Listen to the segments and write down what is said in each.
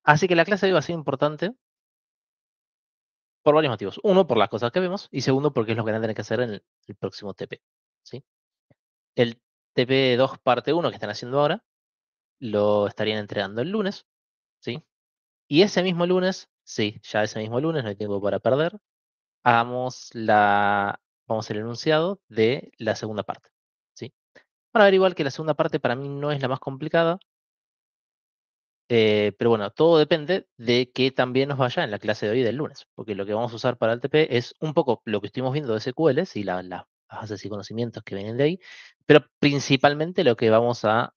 Así que la clase de hoy va a ser importante por varios motivos. Uno, por las cosas que vemos, y segundo, porque es lo que van a tener que hacer en el próximo TP. ¿Sí? El TP2 parte uno que están haciendo ahora lo estarían entregando el lunes. ¿Sí? Y ese mismo lunes, sí, ya ese mismo lunes, no hay tiempo para perder, vamos a hacer el enunciado de la segunda parte. ¿Sí? Van a ver igual que la segunda parte para mí no es la más complicada, pero bueno, todo depende de que también nos vaya en la clase de hoy del lunes, porque lo que vamos a usar para el TP es un poco lo que estuvimos viendo de SQL, y las bases y conocimientos que vienen de ahí, pero principalmente lo que vamos a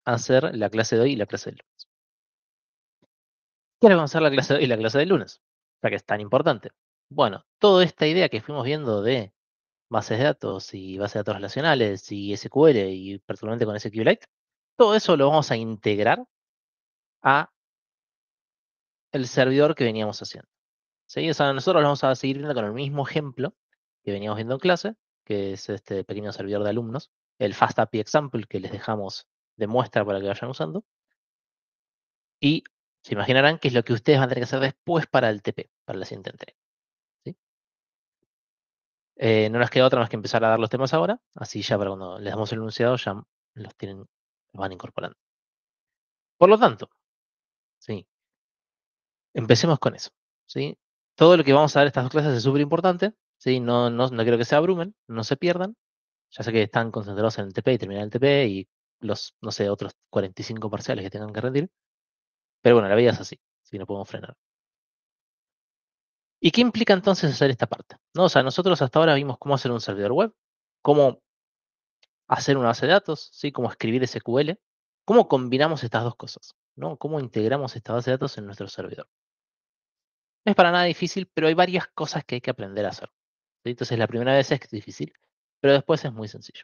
hacer la clase de hoy y la clase del lunes. ¿Qué es lo que vamos a hacer la clase de hoy y la clase del lunes? Ya que es tan importante. Bueno, toda esta idea que fuimos viendo de bases de datos y bases de datos relacionales y SQL y particularmente con SQLite, todo eso lo vamos a integrar a el servidor que veníamos haciendo. ¿Sí? O sea, nosotros lo vamos a seguir viendo con el mismo ejemplo que veníamos viendo en clase, que es este pequeño servidor de alumnos, el FastAPI Example que les dejamos de muestra para que vayan usando. Y se imaginarán qué es lo que ustedes van a tener que hacer después para el TP, para la siguiente entrega. ¿Sí? No nos queda otra más que empezar a dar los temas ahora, así ya para cuando les damos el enunciado ya los van incorporando. Por lo tanto, ¿sí? Empecemos con eso. ¿Sí? Todo lo que vamos a dar estas dos clases es súper importante. ¿Sí? No quiero que se abrumen, no se pierdan. Ya sé que están concentrados en el TP y terminar el TP y los, no sé, otros 45 parciales que tengan que rendir. Pero bueno, la vida es así, si no podemos frenar. ¿Y qué implica entonces hacer esta parte? ¿No? O sea, nosotros hasta ahora vimos cómo hacer un servidor web, cómo hacer una base de datos, ¿sí? Cómo escribir SQL, cómo combinamos estas dos cosas, ¿no? Cómo integramos esta base de datos en nuestro servidor. No es para nada difícil, pero hay varias cosas que hay que aprender a hacer. ¿Sí? Entonces la primera vez es difícil, pero después es muy sencillo.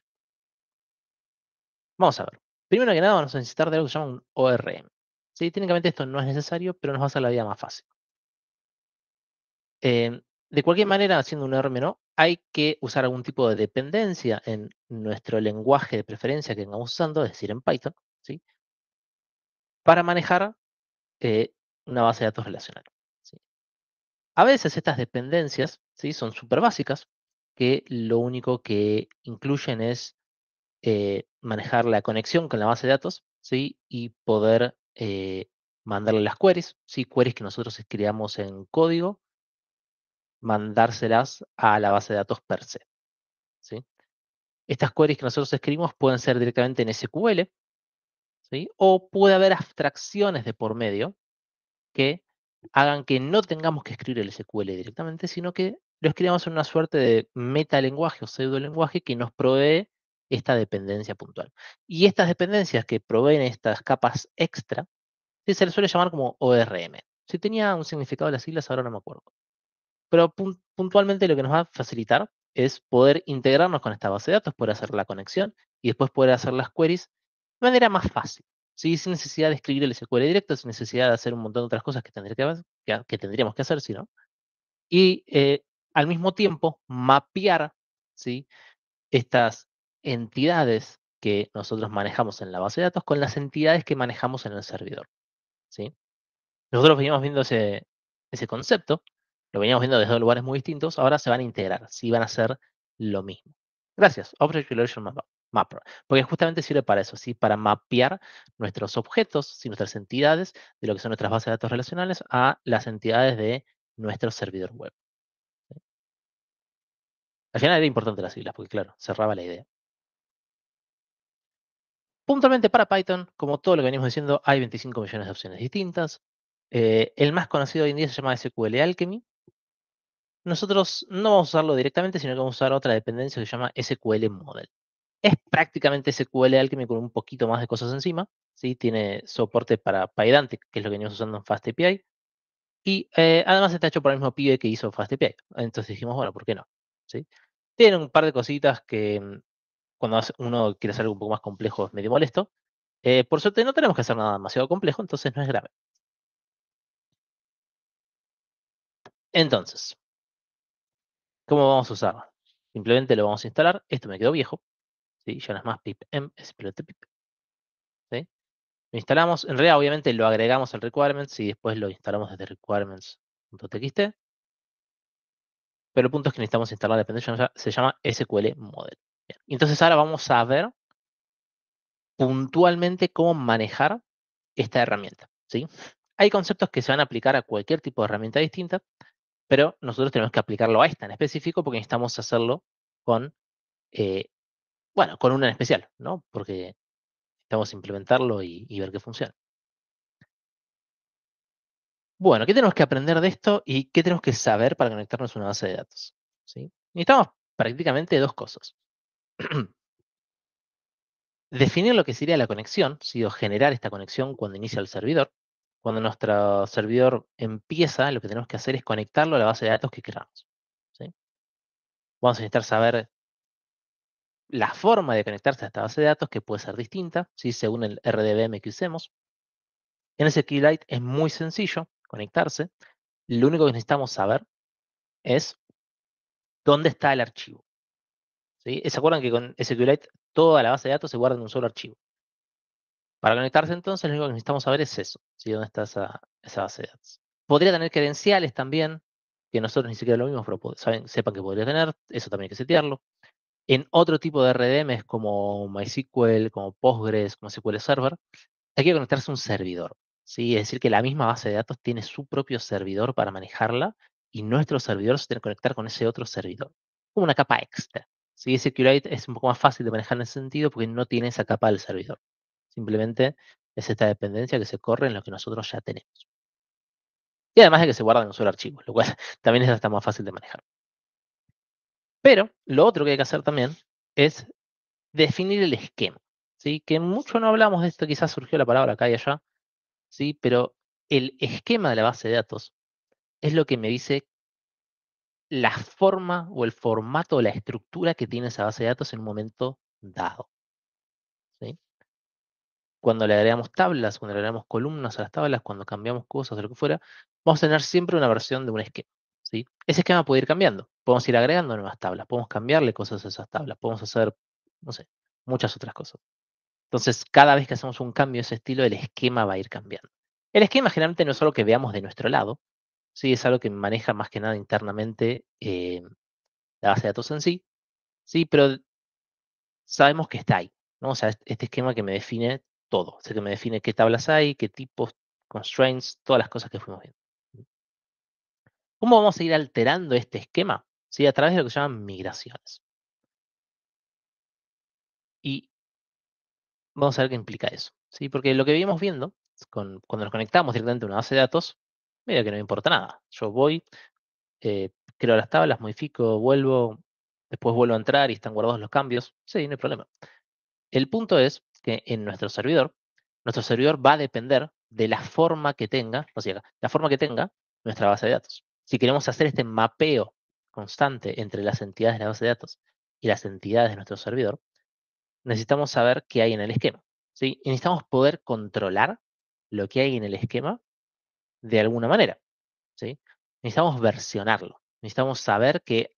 Vamos a ver. Primero que nada vamos a necesitar de algo que se llama un ORM. ¿Sí? Técnicamente esto no es necesario, pero nos va a hacer la vida más fácil. De cualquier manera, haciendo un ORM no, hay que usar algún tipo de dependencia en nuestro lenguaje de preferencia que vengamos usando, es decir, en Python, ¿sí? Para manejar una base de datos relacional. ¿Sí? A veces estas dependencias, ¿sí? Son súper básicas, que lo único que incluyen es manejar la conexión con la base de datos, ¿sí? Y poder mandarle las queries, ¿sí? Queries que nosotros creamos en código, mandárselas a la base de datos per se, ¿sí? Estas queries que nosotros escribimos pueden ser directamente en SQL, ¿sí? O puede haber abstracciones de por medio que hagan que no tengamos que escribir el SQL directamente, sino que lo escribamos en una suerte de metalenguaje o pseudolenguaje que nos provee esta dependencia puntual. Y estas dependencias que proveen estas capas extra, sí, se les suele llamar como ORM. Si tenía un significado de las siglas, ahora no me acuerdo. Pero puntualmente lo que nos va a facilitar es poder integrarnos con esta base de datos, poder hacer la conexión y después poder hacer las queries de manera más fácil. ¿Sí? Sin necesidad de escribir el SQL directo, sin necesidad de hacer un montón de otras cosas que tendríamos que hacer, ¿no? Y al mismo tiempo mapear, ¿sí? Estas entidades que nosotros manejamos en la base de datos con las entidades que manejamos en el servidor. ¿Sí? Nosotros veníamos viendo ese concepto, lo veníamos viendo desde dos lugares muy distintos, ahora se van a integrar, sí van a ser lo mismo. Gracias, Object Relational Mapper, porque justamente sirve para eso, ¿sí? Para mapear nuestros objetos, ¿sí? Nuestras entidades de lo que son nuestras bases de datos relacionales a las entidades de nuestro servidor web. ¿Sí? Al final era importante las siglas, porque claro, cerraba la idea. Puntualmente para Python, como todo lo que venimos diciendo, hay 25 millones de opciones distintas. El más conocido hoy en día se llama SQL Alchemy. Nosotros no vamos a usarlo directamente, sino que vamos a usar otra dependencia que se llama SQL Model. Es prácticamente SQL Alchemy con un poquito más de cosas encima, ¿sí? Tiene soporte para PyDante, que es lo que venimos usando en FastAPI, y además está hecho por el mismo pibe que hizo FastAPI. Entonces dijimos, bueno, ¿por qué no? ¿Sí? Tiene un par de cositas que cuando uno quiere hacer algo un poco más complejo es medio molesto. Por suerte no tenemos que hacer nada demasiado complejo, entonces no es grave. Entonces, ¿cómo vamos a usarlo? Simplemente lo vamos a instalar. Esto me quedó viejo. ¿Sí? Ya no es más pip es piloto pip. ¿Sí? Lo instalamos, en realidad obviamente lo agregamos al requirements y después lo instalamos desde requirements.txt, pero el punto es que necesitamos instalar la dependencia, se llama SQL Model. Bien. Entonces ahora vamos a ver puntualmente cómo manejar esta herramienta, ¿sí? Hay conceptos que se van a aplicar a cualquier tipo de herramienta distinta, pero nosotros tenemos que aplicarlo a esta en específico porque necesitamos hacerlo con, eh, bueno, con una en especial, ¿no? Porque necesitamos implementarlo y ver que funciona. Bueno, ¿qué tenemos que aprender de esto y qué tenemos que saber para conectarnos a una base de datos? ¿Sí? Necesitamos prácticamente dos cosas. Definir lo que sería la conexión, ¿sí? O generar esta conexión cuando inicia el servidor. Cuando nuestro servidor empieza, lo que tenemos que hacer es conectarlo a la base de datos que queramos, ¿sí? Vamos a necesitar saber la forma de conectarse a esta base de datos, que puede ser distinta, ¿sí? Según el RDBM que usemos. En SQLite es muy sencillo conectarse. Lo único que necesitamos saber es dónde está el archivo, ¿sí? ¿Se acuerdan que con SQLite toda la base de datos se guarda en un solo archivo? Para conectarse entonces, lo único que necesitamos saber es eso, ¿sí? ¿Dónde está esa base de datos? Podría tener credenciales también, que nosotros ni siquiera lo vimos, pero sepan que podría tener, eso también hay que setearlo. En otro tipo de RDMs como MySQL, como Postgres, como SQL Server, hay que conectarse a un servidor, ¿sí? Es decir, que la misma base de datos tiene su propio servidor para manejarla y nuestro servidor se tiene que conectar con ese otro servidor, como una capa extra, ¿sí? SQLite es un poco más fácil de manejar en ese sentido porque no tiene esa capa del servidor. Simplemente es esta dependencia que se corre en lo que nosotros ya tenemos. Y además de que se guarda en un solo archivo, lo cual también es hasta más fácil de manejar. Pero lo otro que hay que hacer también es definir el esquema, ¿sí? Que mucho no hablamos de esto, quizás surgió la palabra acá y allá, ¿sí? Pero el esquema de la base de datos es lo que me dice la forma o el formato o la estructura que tiene esa base de datos en un momento dado, ¿sí? Cuando le agregamos tablas, cuando le agregamos columnas a las tablas, cuando cambiamos cosas o lo que fuera, vamos a tener siempre una versión de un esquema, ¿sí? Ese esquema puede ir cambiando. Podemos ir agregando nuevas tablas, podemos cambiarle cosas a esas tablas, podemos hacer, no sé, muchas otras cosas. Entonces, cada vez que hacemos un cambio de ese estilo, el esquema va a ir cambiando. El esquema generalmente no es algo que veamos de nuestro lado, ¿sí? Es algo que maneja más que nada internamente la base de datos en sí, ¿sí? Pero sabemos que está ahí, ¿no? O sea, este esquema que me define todo, o sea, que me define qué tablas hay, qué tipos, constraints, todas las cosas que fuimos viendo. ¿Cómo vamos a ir alterando este esquema? ¿Sí? A través de lo que se llaman migraciones. Y vamos a ver qué implica eso, ¿sí? Porque lo que vimos viendo, cuando nos conectamos directamente a una base de datos, mira que no me importa nada. Yo voy, creo las tablas, modifico, vuelvo, después vuelvo a entrar y están guardados los cambios. Sí, no hay problema. El punto es que en nuestro servidor va a depender de la forma que tenga, o sea, la forma que tenga nuestra base de datos. Si queremos hacer este mapeo constante entre las entidades de la base de datos y las entidades de nuestro servidor, necesitamos saber qué hay en el esquema, ¿sí? Y necesitamos poder controlar lo que hay en el esquema de alguna manera, ¿sí? Necesitamos versionarlo. Necesitamos saber que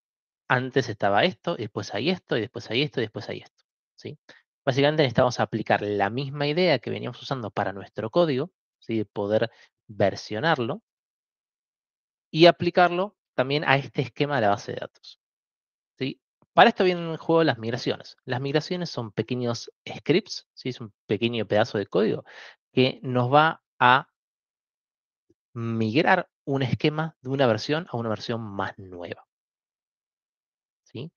antes estaba esto, y después hay esto, y después hay esto, y después hay esto, ¿sí? Básicamente necesitamos aplicar la misma idea que veníamos usando para nuestro código, ¿sí? De poder versionarlo y aplicarlo también a este esquema de la base de datos, ¿sí? Para esto vienen en juego las migraciones. Las migraciones son pequeños scripts, ¿sí? Es un pequeño pedazo de código que nos va a migrar un esquema de una versión a una versión más nueva, ¿sí?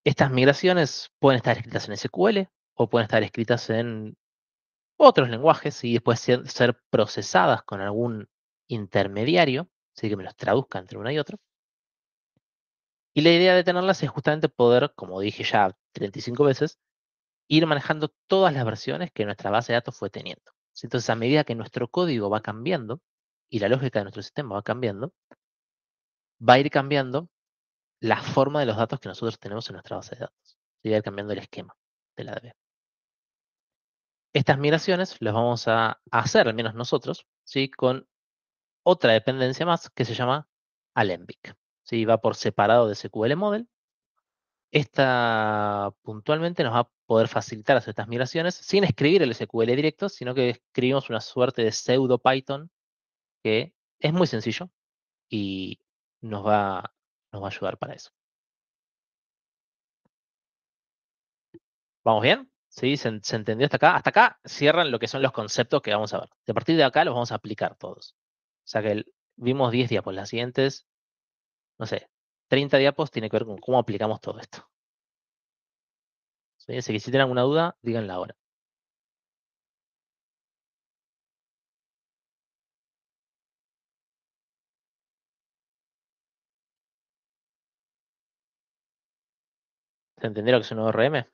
Estas migraciones pueden estar escritas en SQL o pueden estar escritas en otros lenguajes y después ser procesadas con algún intermediario, así que me los traduzca entre una y otra. Y la idea de tenerlas es justamente poder, como dije ya 35 veces, ir manejando todas las versiones que nuestra base de datos fue teniendo. Entonces, a medida que nuestro código va cambiando y la lógica de nuestro sistema va cambiando, va a ir cambiando la forma de los datos que nosotros tenemos en nuestra base de datos. Va a ir cambiando el esquema de la DB. Estas migraciones las vamos a hacer, al menos nosotros, ¿sí? Con otra dependencia más que se llama Alembic, ¿sí? Va por separado de SQL Model Esta puntualmente nos va a poder facilitar hacer estas migraciones sin escribir el SQL directo, sino que escribimos una suerte de pseudo Python que es muy sencillo y nos va a ayudar para eso. ¿Vamos bien? ¿Sí? ¿Se entendió hasta acá? Hasta acá cierran lo que son los conceptos que vamos a ver. De a partir de acá los vamos a aplicar todos. O sea que vimos 10 diapos. Las siguientes, no sé, 30 diapos tiene que ver con cómo aplicamos todo esto. ¿Sí? Así que si tienen alguna duda, díganla ahora. ¿Se entendió lo que es un ORM?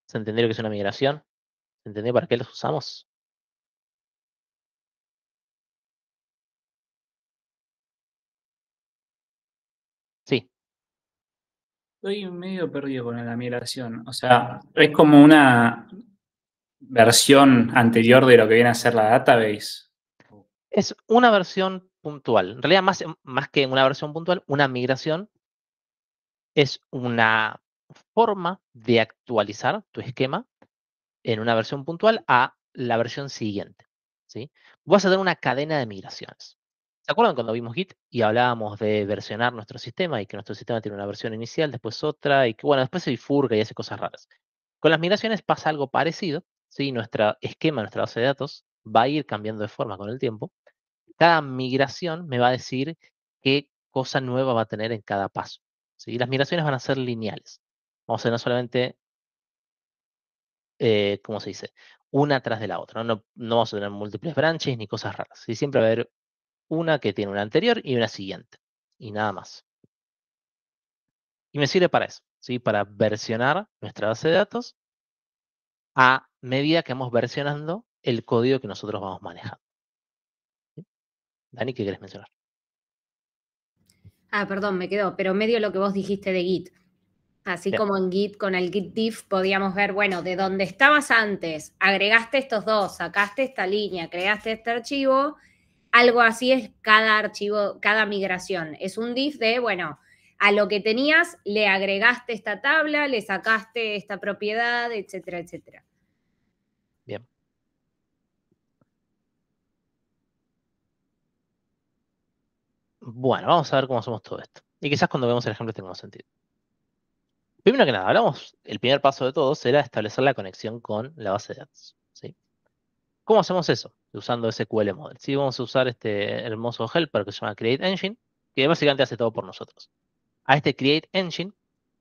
¿Se entendió lo que es una migración? ¿Se entendió para qué los usamos? Sí. Estoy medio perdido con la migración. O sea, es como una versión anterior de lo que viene a ser la database. Es una versión puntual. En realidad, más que una versión puntual, una migración es una forma de actualizar tu esquema en una versión puntual a la versión siguiente. ¿Sí? Vas a tener una cadena de migraciones. ¿Se acuerdan cuando vimos Git y hablábamos de versionar nuestro sistema y que nuestro sistema tiene una versión inicial, después otra, y que bueno, después se bifurca y hace cosas raras? Con las migraciones pasa algo parecido, ¿sí? Nuestro esquema, nuestra base de datos, va a ir cambiando de forma con el tiempo. Cada migración me va a decir qué cosa nueva va a tener en cada paso. ¿Sí? Las migraciones van a ser lineales. Vamos a tener solamente, ¿cómo se dice? Una tras de la otra. No vamos a tener múltiples branches ni cosas raras. ¿Sí? Siempre va a haber una que tiene una anterior y una siguiente. Y nada más. Y me sirve para eso, ¿sí? Para versionar nuestra base de datos a medida que vamos versionando el código que nosotros vamos manejando. ¿Sí? Dani, ¿qué querés mencionar? Ah, perdón, me quedó, pero medio lo que vos dijiste de Git. Así Bien. como en Git, con el Git diff, podíamos ver, bueno, de donde estabas antes, agregaste estos dos, sacaste esta línea, creaste este archivo, algo así es cada archivo, cada migración. Es un diff de, bueno, a lo que tenías le agregaste esta tabla, le sacaste esta propiedad, etcétera, etcétera. Bien. Bueno, vamos a ver cómo hacemos todo esto. Y quizás cuando vemos el ejemplo tenga sentido. Primero que nada, el primer paso de todos era establecer la conexión con la base de datos. ¿Sí? ¿Cómo hacemos eso? Usando SQL Model. Sí, vamos a usar este hermoso helper que se llama Create Engine, que básicamente hace todo por nosotros. A este Create Engine,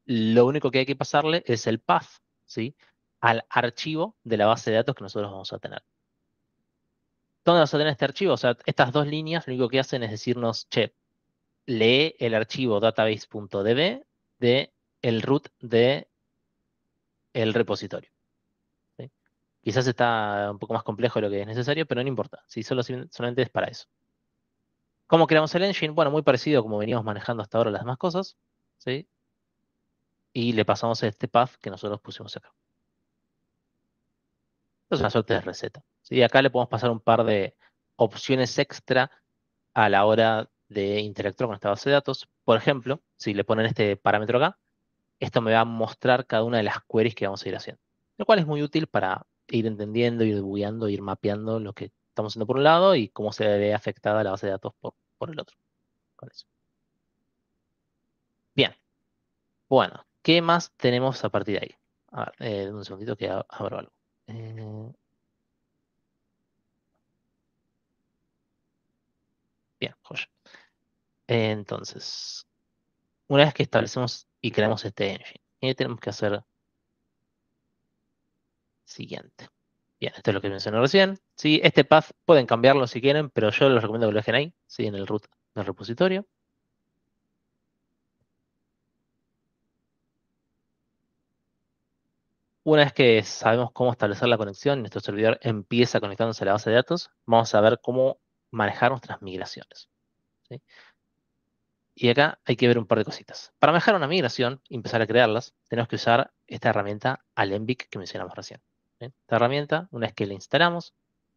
lo único que hay que pasarle es el path, ¿sí? Al archivo de la base de datos que nosotros vamos a tener. ¿Dónde vas a tener este archivo? O sea, estas dos líneas lo único que hacen es decirnos, che, lee el archivo database.db de el root de el repositorio. ¿Sí? Quizás está un poco más complejo de lo que es necesario, pero no importa. Si solamente es para eso. ¿Cómo creamos el engine? Bueno, muy parecido a como veníamos manejando hasta ahora las demás cosas. ¿Sí? Y le pasamos este path que nosotros pusimos acá. Es una suerte de receta. ¿Sí? Acá le podemos pasar un par de opciones extra a la hora de interactuar con esta base de datos. Por ejemplo, si le ponen este parámetro acá, esto me va a mostrar cada una de las queries que vamos a ir haciendo. Lo cual es muy útil para ir entendiendo, ir bugueando, ir mapeando lo que estamos haciendo por un lado y cómo se ve afectada la base de datos por el otro. Con eso. Bien, bueno, ¿qué más tenemos a partir de ahí? A ver, un segundito que abro algo. Bien, joya. Entonces, una vez que establecemos y creamos este engine, ¿qué tenemos que hacer siguiente? Bien, esto es lo que mencioné recién. Sí, este path pueden cambiarlo si quieren, pero yo les recomiendo que lo dejen ahí, sí, en el root del repositorio. Una vez que sabemos cómo establecer la conexión y nuestro servidor empieza conectándose a la base de datos, vamos a ver cómo manejar nuestras migraciones. ¿Sí? Y acá hay que ver un par de cositas. Para manejar una migración y empezar a crearlas, tenemos que usar esta herramienta Alembic que mencionamos recién. ¿Sí? Esta herramienta, una vez que la instalamos,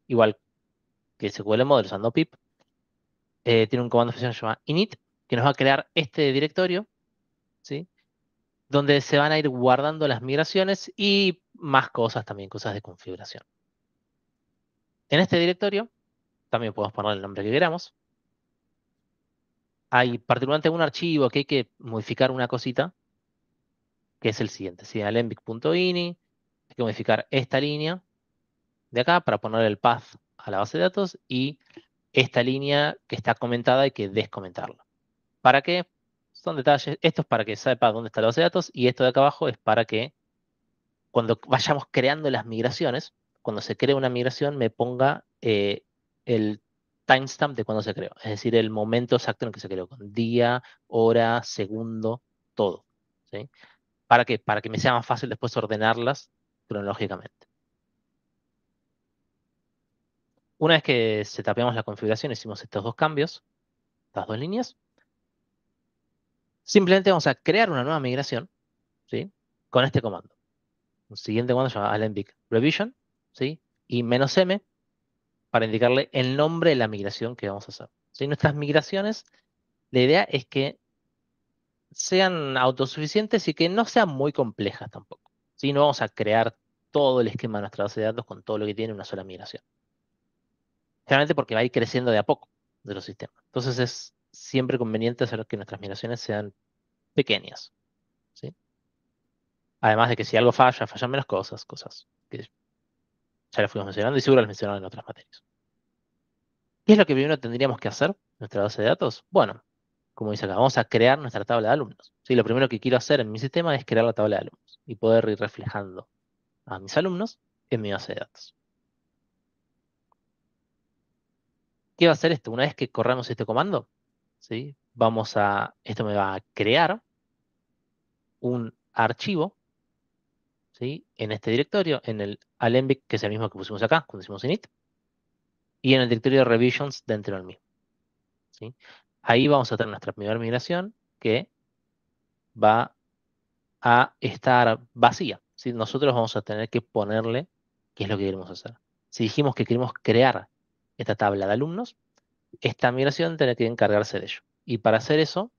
igual que SQL Model usando pip, tiene un comando oficial que se llama init, que nos va a crear este directorio, ¿sí? donde se van a ir guardando las migraciones y más cosas también, cosas de configuración. En este directorio también podemos poner el nombre que queramos. Hay particularmente un archivo que hay que modificar una cosita, que es el siguiente. ¿Sí? Alembic.ini, hay que modificar esta línea de acá para poner el path a la base de datos y esta línea que está comentada hay que descomentarla. ¿Para qué? Son detalles. Esto es para que sepa dónde está la base de datos y esto de acá abajo es para que cuando vayamos creando las migraciones, cuando se cree una migración me ponga el timestamp de cuando se creó, es decir, el momento exacto en que se creó, con día, hora, segundo, todo. ¿Sí? ¿Para qué? Para que me sea más fácil después ordenarlas cronológicamente. Una vez que seteamos la configuración, hicimos estos dos cambios, estas dos líneas, simplemente vamos a crear una nueva migración, ¿sí? Con este comando. Un siguiente comando se llama Alembic Revision, ¿sí? Y -m para indicarle el nombre de la migración que vamos a hacer. ¿Sí? Nuestras migraciones, la idea es que sean autosuficientes y que no sean muy complejas tampoco. ¿Sí? No vamos a crear todo el esquema de nuestra base de datos con todo lo que tiene una sola migración. Generalmente porque va a ir creciendo de a poco de los sistemas. Entonces es siempre conveniente hacer que nuestras migraciones sean pequeñas. ¿Sí? Además de que si algo falla, fallan menos cosas que ya las fuimos mencionando y seguro las mencionaron en otras materias. ¿Qué es lo que primero tendríamos que hacer en nuestra base de datos? Bueno, como dice acá, vamos a crear nuestra tabla de alumnos. ¿Sí? Lo primero que quiero hacer en mi sistema es crear la tabla de alumnos y poder ir reflejando a mis alumnos en mi base de datos. ¿Qué va a hacer esto? Una vez que corramos este comando, ¿sí? Esto me va a crear un archivo, ¿sí? En este directorio, en el Alembic, que es el mismo que pusimos acá cuando hicimos init, y en el directorio de revisions dentro del mismo. ¿Sí? Ahí vamos a tener nuestra primera migración que va a estar vacía. ¿Sí? Nosotros vamos a tener que ponerle qué es lo que queremos hacer. Si dijimos que queremos crear esta tabla de alumnos, esta migración tiene que encargarse de ello. Y para hacer eso,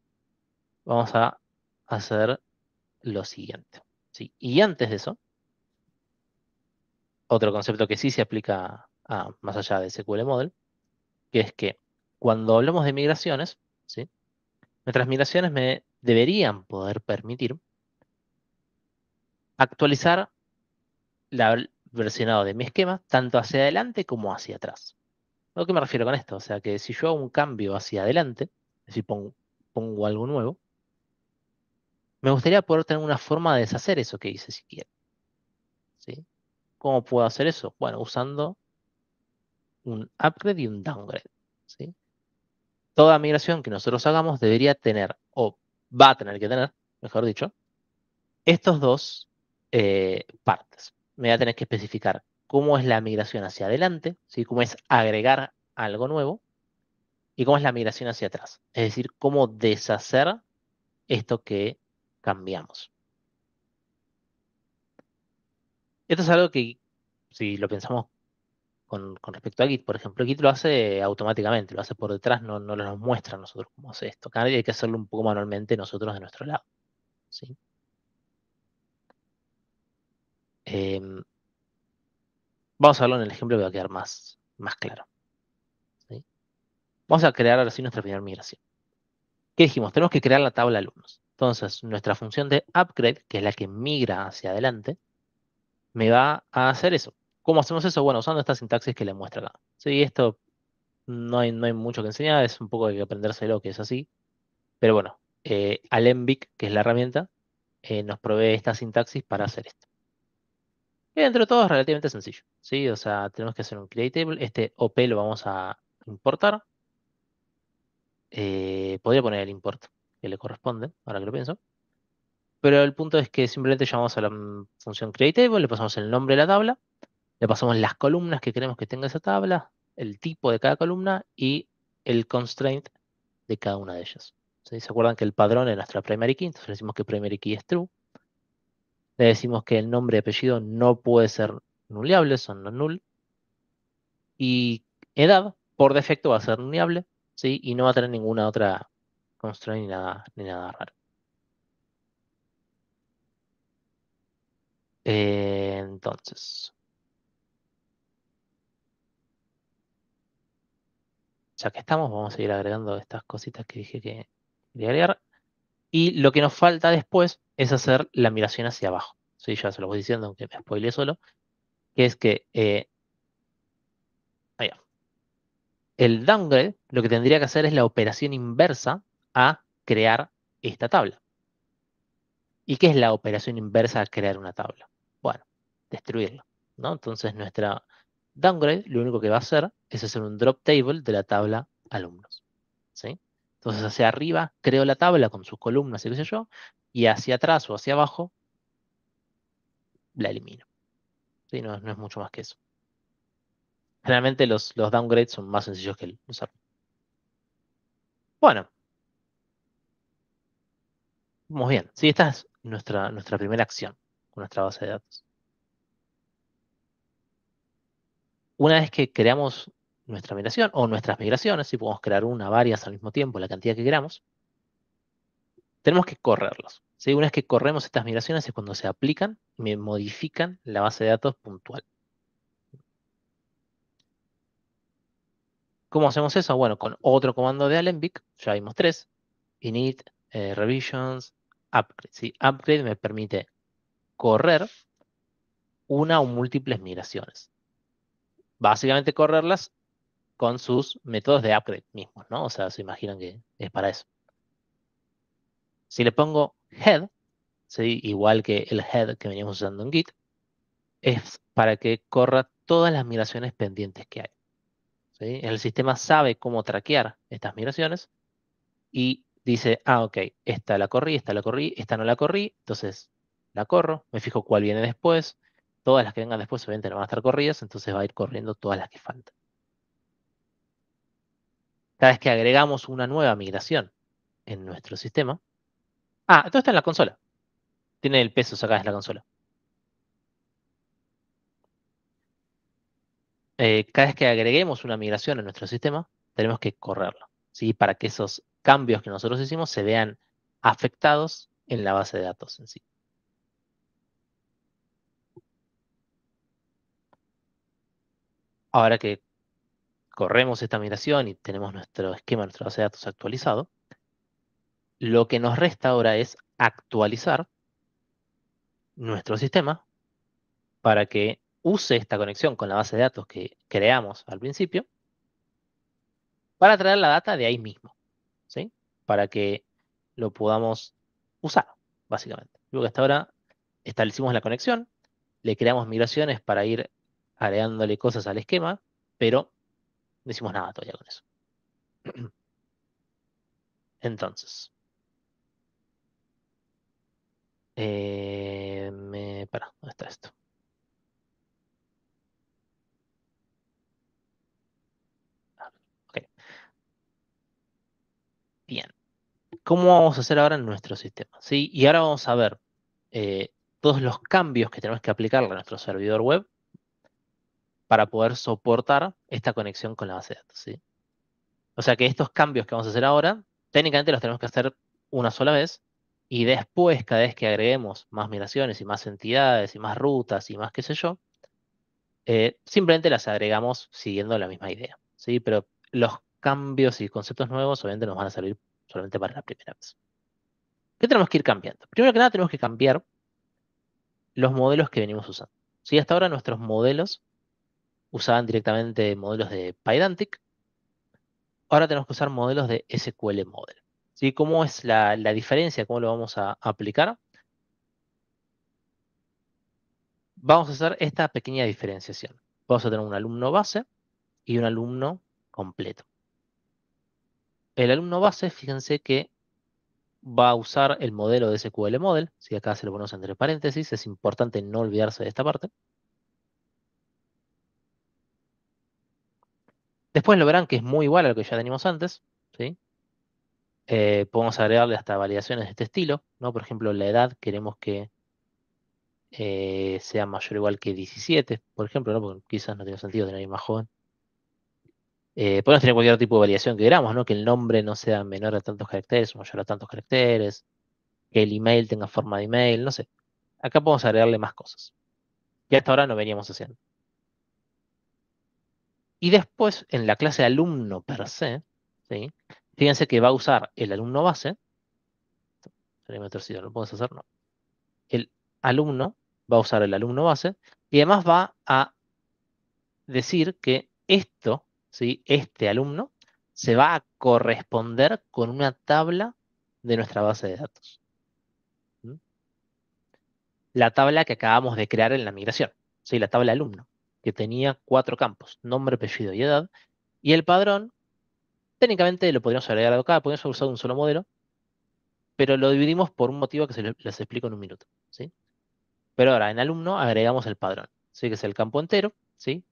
vamos a hacer lo siguiente. ¿Sí? Y antes de eso, otro concepto que sí se aplica más allá de SQL Model, que es que cuando hablamos de migraciones, ¿sí? Nuestras migraciones me deberían poder permitir actualizar el versionado de mi esquema tanto hacia adelante como hacia atrás. ¿A qué me refiero con esto? O sea, que si yo hago un cambio hacia adelante, es decir, pongo algo nuevo, me gustaría poder tener una forma de deshacer eso que hice si quiero. ¿Sí? ¿Cómo puedo hacer eso? Bueno, usando un upgrade y un downgrade. ¿Sí? Toda migración que nosotros hagamos debería tener, o va a tener que tener, mejor dicho, estos dos partes. Me voy a tener que especificar cómo es la migración hacia adelante, ¿sí? Cómo es agregar algo nuevo, y cómo es la migración hacia atrás. Es decir, cómo deshacer esto que cambiamos. Esto es algo que, si lo pensamos con respecto a Git, por ejemplo, Git lo hace automáticamente, lo hace por detrás, no nos muestra a nosotros cómo hace esto. Cada vez hay que hacerlo un poco manualmente nosotros de nuestro lado. ¿Sí? Em, Vamos a verlo en el ejemplo que va a quedar más claro. ¿Sí? Vamos a crear ahora sí nuestra primera migración. ¿Qué dijimos? Tenemos que crear la tabla de alumnos. Entonces, nuestra función de upgrade, que es la que migra hacia adelante, me va a hacer eso. ¿Cómo hacemos eso? Bueno, usando esta sintaxis que le muestra acá. Sí, esto no hay mucho que enseñar, es un poco de que aprendérselo, que es así. Pero bueno, Alembic, que es la herramienta, nos provee esta sintaxis para hacer esto. Y dentro de todo es relativamente sencillo, ¿sí? O sea, tenemos que hacer un create table. Este OP lo vamos a importar. Podría poner el import que le corresponde, ahora que lo pienso. Pero el punto es que simplemente llamamos a la función createTable, le pasamos el nombre de la tabla, le pasamos las columnas que queremos que tenga esa tabla, el tipo de cada columna y el constraint de cada una de ellas. ¿Sí? ¿Se acuerdan que el padrón es nuestra primary key? Entonces le decimos que primary key es true. Le decimos que el nombre y apellido no puede ser nuleable, son no null. Y edad, por defecto, va a ser nuleable, ¿sí? Y no va a tener ninguna otra constraint ni nada raro. Entonces, ya que estamos, vamos a ir agregando estas cositas que dije que quería agregar. Y lo que nos falta después es hacer la migración hacia abajo. Sí, ya se lo voy diciendo, aunque me spoileé solo. Que es que ahí va. El downgrade lo que tendría que hacer es la operación inversa a crear esta tabla. ¿Y qué es la operación inversa a crear una tabla? Bueno, destruirla, ¿no? Entonces nuestra downgrade lo único que va a hacer es hacer un drop table de la tabla alumnos, ¿sí? Entonces hacia arriba creo la tabla con sus columnas y qué sé yo, y hacia atrás o hacia abajo la elimino. ¿Sí? No es mucho más que eso. Generalmente los downgrades son más sencillos que los upgrades. Bueno, vamos bien. Sí, esta es nuestra primera acción con nuestra base de datos. Una vez que creamos nuestra migración o nuestras migraciones, si podemos crear una, varias al mismo tiempo, la cantidad que queramos, tenemos que correrlos. ¿Sí? Una vez que corremos estas migraciones es cuando se aplican y me modifican la base de datos puntual. ¿Cómo hacemos eso? Bueno, con otro comando de Alembic, ya vimos 3, init, revisions, upgrade. ¿Sí? Upgrade me permite correr una o múltiples migraciones. Básicamente correrlas con sus métodos de upgrade mismos, ¿no? O sea, se imaginan que es para eso. Si le pongo head, ¿sí? Igual que el head que veníamos usando en Git, es para que corra todas las migraciones pendientes que hay. ¿Sí? El sistema sabe cómo traquear estas migraciones y dice, ah, ok, esta la corrí, esta no la corrí, entonces la corro, me fijo cuál viene después, todas las que vengan después obviamente no van a estar corridas, entonces va a ir corriendo todas las que faltan. Cada vez que agregamos una nueva migración en nuestro sistema, todo está en la consola, tiene el peso acá en la consola. Cada vez que agreguemos una migración en nuestro sistema, tenemos que correrlo, ¿sí? Para que esos cambios que nosotros hicimos se vean afectados en la base de datos en sí. Ahora que corremos esta migración y tenemos nuestro esquema, nuestra base de datos actualizado, lo que nos resta ahora es actualizar nuestro sistema para que use esta conexión con la base de datos que creamos al principio para traer la data de ahí mismo, ¿sí? Para que lo podamos usar, básicamente. Luego que hasta ahora establecimos la conexión, le creamos migraciones para ir agregándole cosas al esquema, pero no hicimos nada todavía con eso. Entonces, ¿dónde está esto? Ok, bien. ¿Cómo vamos a hacer ahora en nuestro sistema? ¿Sí? Y ahora vamos a ver todos los cambios que tenemos que aplicarle a nuestro servidor web para poder soportar esta conexión con la base de datos, ¿sí? O sea que estos cambios que vamos a hacer ahora, técnicamente los tenemos que hacer una sola vez y después, cada vez que agreguemos más migraciones y más entidades y más rutas y más qué sé yo, simplemente las agregamos siguiendo la misma idea, ¿sí? Pero los cambios y conceptos nuevos obviamente nos van a servir solamente para la primera vez. ¿Qué tenemos que ir cambiando? Primero que nada tenemos que cambiar los modelos que venimos usando. ¿Sí? Hasta ahora nuestros modelos usaban directamente modelos de Pydantic. Ahora tenemos que usar modelos de SQL Model. ¿Sí? ¿Cómo es la diferencia? ¿Cómo lo vamos a aplicar? Vamos a hacer esta pequeña diferenciación. Vamos a tener un alumno base y un alumno completo. El alumno base, fíjense que va a usar el modelo de SQL Model. Si acá se lo ponemos entre paréntesis, es importante no olvidarse de esta parte. Después lo verán que es muy igual a lo que ya teníamos antes, ¿sí? Podemos agregarle hasta validaciones de este estilo, ¿no? Por ejemplo, la edad queremos que sea mayor o igual que 17, por ejemplo, ¿no? Porque quizás no tiene sentido tener alguien más joven. Podemos tener cualquier tipo de validación que queramos, ¿no? Que el nombre no sea menor a tantos caracteres o mayor a tantos caracteres, que el email tenga forma de email, no sé. acá podemos agregarle más cosas, que hasta ahora no veníamos haciendo. Y después, en la clase alumno per se, ¿sí? Fíjense que va a usar el alumno base. ¿Lo podemos hacer? No. El alumno va a usar el alumno base y además va a decir que esto, ¿sí? Este alumno, se va a corresponder con una tabla de nuestra base de datos. ¿Mm? La tabla que acabamos de crear en la migración, ¿sí? La tabla alumno, que tenía 4 campos, nombre, apellido y edad. Y el padrón, técnicamente lo podríamos agregar acá, podríamos haber usado un solo modelo, pero lo dividimos por un motivo que les explico en un minuto, ¿sí? Pero ahora, en alumno agregamos el padrón, ¿sí? Que es el campo entero, ¿sí?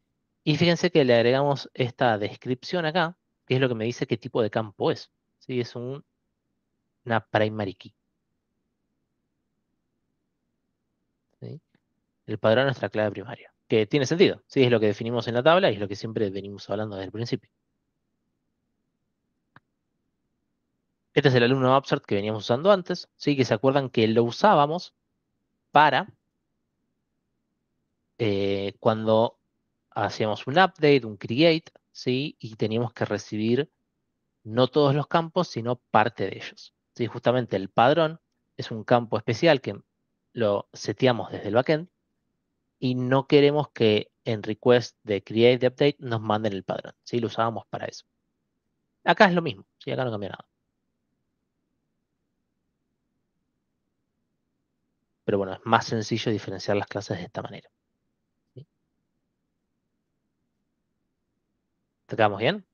Y fíjense que le agregamos esta descripción acá, que es lo que me dice qué tipo de campo es, ¿sí? Es una primary key, ¿sí? El padrón es nuestra clave primaria, que tiene sentido, ¿sí? Es lo que definimos en la tabla y es lo que siempre venimos hablando desde el principio. Este es el alumno upsert que veníamos usando antes, ¿sí? Que se acuerdan que lo usábamos para cuando hacíamos un update, un create, ¿sí? Y teníamos que recibir no todos los campos, sino parte de ellos. ¿Sí? Justamente el padrón es un campo especial que lo seteamos desde el backend y no queremos que en request de create de update nos manden el padrón. ¿Sí? Lo usábamos para eso. Acá es lo mismo, ¿sí? Acá no cambia nada. Pero bueno, es más sencillo diferenciar las clases de esta manera. ¿Sí? ¿Te quedamos bien?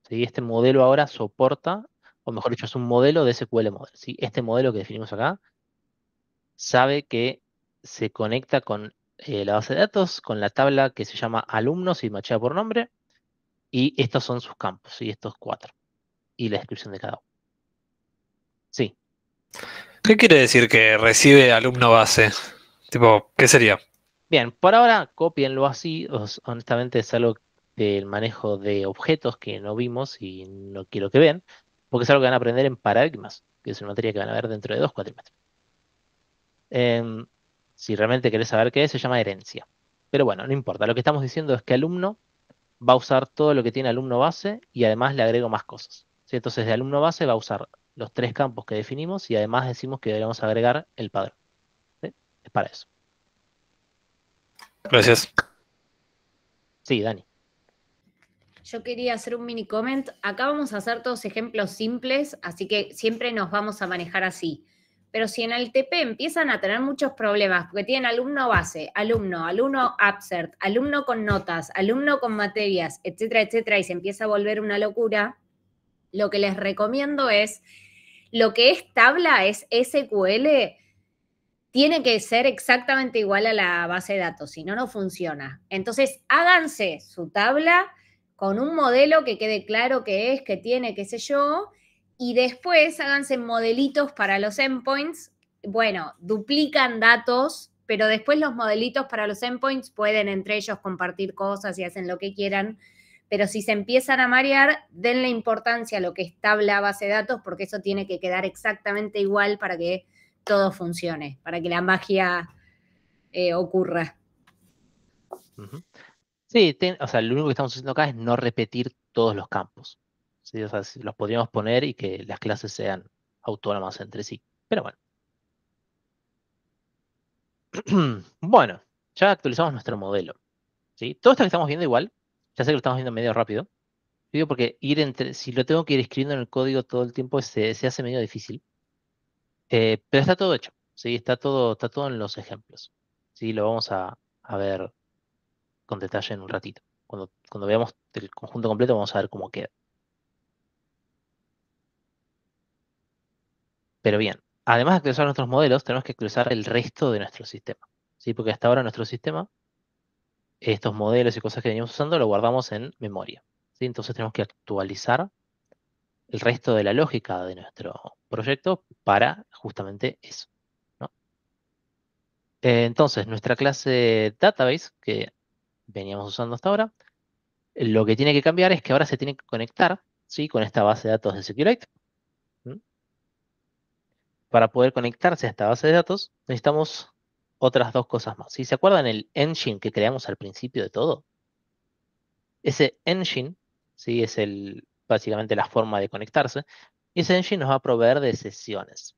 ¿Sí? Este modelo ahora soporta, o mejor dicho, es un modelo de SQL Model. ¿Sí? Este modelo que definimos acá sabe que se conecta con la base de datos, con la tabla que se llama alumnos y machea por nombre, y estos son sus campos, ¿sí? Estos 4, y la descripción de cada uno. Sí, ¿Qué quiere decir que recibe alumno base? Tipo, ¿qué sería? bien, por ahora copienlo así, honestamente es algo del manejo de objetos que no vimos y no quiero que vean, porque es algo que van a aprender en paradigmas, que es una materia que van a ver dentro de 2 cuatrimestres. Em, si realmente querés saber qué es, se llama herencia. Pero bueno, no importa, lo que estamos diciendo es que alumno va a usar todo lo que tiene alumno base y además le agrego más cosas, ¿sí? Entonces, de alumno base va a usar los 3 campos que definimos y además decimos que deberíamos agregar el padrón, ¿sí? Es para eso. Gracias. Sí, Dani. Yo quería hacer un mini comment. Acá vamos a hacer todos ejemplos simples, así que siempre nos vamos a manejar así. Pero si en el TP empiezan a tener muchos problemas, porque tienen alumno base, alumno upsert, alumno con notas, alumno con materias, etcétera, y se empieza a volver una locura, lo que les recomiendo es, lo que es tabla, es SQL, tiene que ser exactamente igual a la base de datos, si no, no funciona. Entonces, háganse su tabla con un modelo que quede claro qué es, qué tiene, qué sé yo, y después háganse modelitos para los endpoints. Bueno, duplican datos, pero después los modelitos para los endpoints pueden entre ellos compartir cosas y hacen lo que quieran, pero si se empiezan a marear, denle importancia a lo que es tabla base de datos, porque eso tiene que quedar exactamente igual para que todo funcione, para que la magia ocurra. Ujú. Sí, o sea, lo único que estamos haciendo acá es no repetir todos los campos, ¿sí? O sea, los podríamos poner y que las clases sean autónomas entre sí. Pero bueno. Bueno, ya actualizamos nuestro modelo, ¿sí? Todo esto que estamos viendo igual, ya sé que lo estamos viendo medio rápido. Digo porque si lo tengo que ir escribiendo en el código todo el tiempo se hace medio difícil. Pero está todo hecho, ¿sí? Está todo en los ejemplos. ¿Sí? Lo vamos a ver con detalle en un ratito. Cuando veamos el conjunto completo vamos a ver cómo queda. Pero bien, además de actualizar nuestros modelos, tenemos que actualizar el resto de nuestro sistema, ¿sí? Porque hasta ahora nuestro sistema, estos modelos y cosas que veníamos usando, lo guardamos en memoria, ¿sí? Entonces tenemos que actualizar el resto de la lógica de nuestro proyecto para justamente eso, ¿no? Entonces, nuestra clase database, que veníamos usando hasta ahora, lo que tiene que cambiar es que ahora se tiene que conectar, ¿sí? Con esta base de datos de SQLite. ¿Mm? para poder conectarse a esta base de datos, necesitamos otras dos cosas más. Si se acuerdan el engine que creamos al principio de todo, ese engine, ¿sí? Es básicamente la forma de conectarse, y ese engine nos va a proveer de sesiones.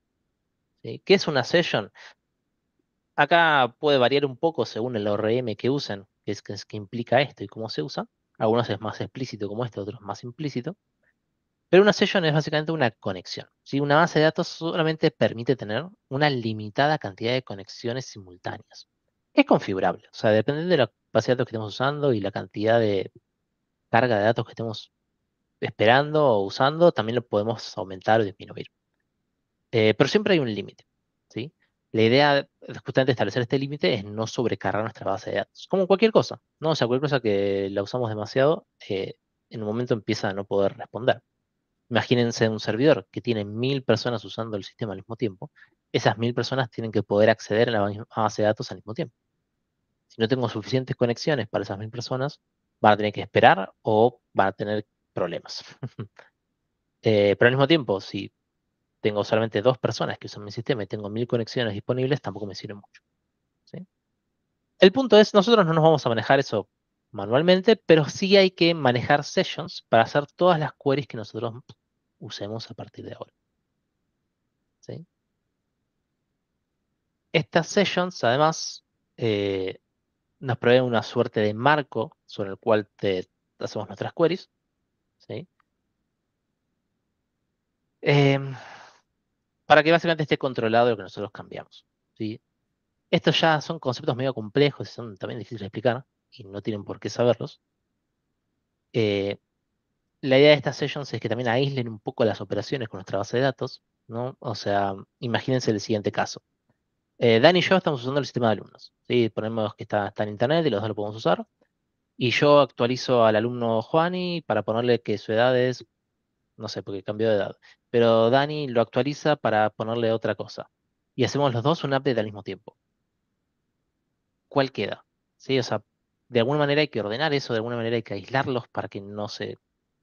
¿Sí? ¿Qué es una session? Acá puede variar un poco según el ORM que usen, que implica esto y cómo se usa. Algunos es más explícito como este, otros más implícito. Pero una session es básicamente una conexión. ¿Sí? Una base de datos solamente permite tener una limitada cantidad de conexiones simultáneas. Es configurable, o sea, depende de la base de datos que estemos usando y la cantidad de carga de datos que estemos esperando o usando, también lo podemos aumentar o disminuir. Pero siempre hay un límite, ¿sí? La idea de justamente establecer este límite es no sobrecargar nuestra base de datos, como cualquier cosa, ¿no? O sea, cualquier cosa que la usamos demasiado, en un momento empieza a no poder responder. Imagínense un servidor que tiene 1000 personas usando el sistema al mismo tiempo. Esas 1000 personas tienen que poder acceder a la misma base de datos al mismo tiempo. Si no tengo suficientes conexiones para esas 1000 personas, van a tener que esperar o van a tener problemas. Pero al mismo tiempo, si tengo solamente 2 personas que usan mi sistema y tengo 1000 conexiones disponibles, tampoco me sirve mucho. ¿Sí? El punto es, nosotros no nos vamos a manejar eso manualmente, pero sí hay que manejar sessions para hacer todas las queries que nosotros usemos a partir de ahora. ¿Sí? Estas sessions, además, nos proveen una suerte de marco sobre el cual hacemos nuestras queries. ¿Sí? Em, para que básicamente esté controlado lo que nosotros cambiamos. ¿Sí? Estos ya son conceptos medio complejos y son también difíciles de explicar y no tienen por qué saberlos. Eh, la idea de estas sessions es que también aíslen un poco las operaciones con nuestra base de datos, ¿no? O sea, imagínense el siguiente caso. Dan y yo estamos usando el sistema de alumnos, ¿sí? Ponemos que está en internet y los dos lo podemos usar. Y yo actualizo al alumno Juani para ponerle que su edad es, no sé, porque cambió de edad. Pero Dani lo actualiza para ponerle otra cosa. Y hacemos los dos un update al mismo tiempo. ¿Cuál queda? ¿Sí? O sea, de alguna manera hay que ordenar eso, de alguna manera hay que aislarlos para que no se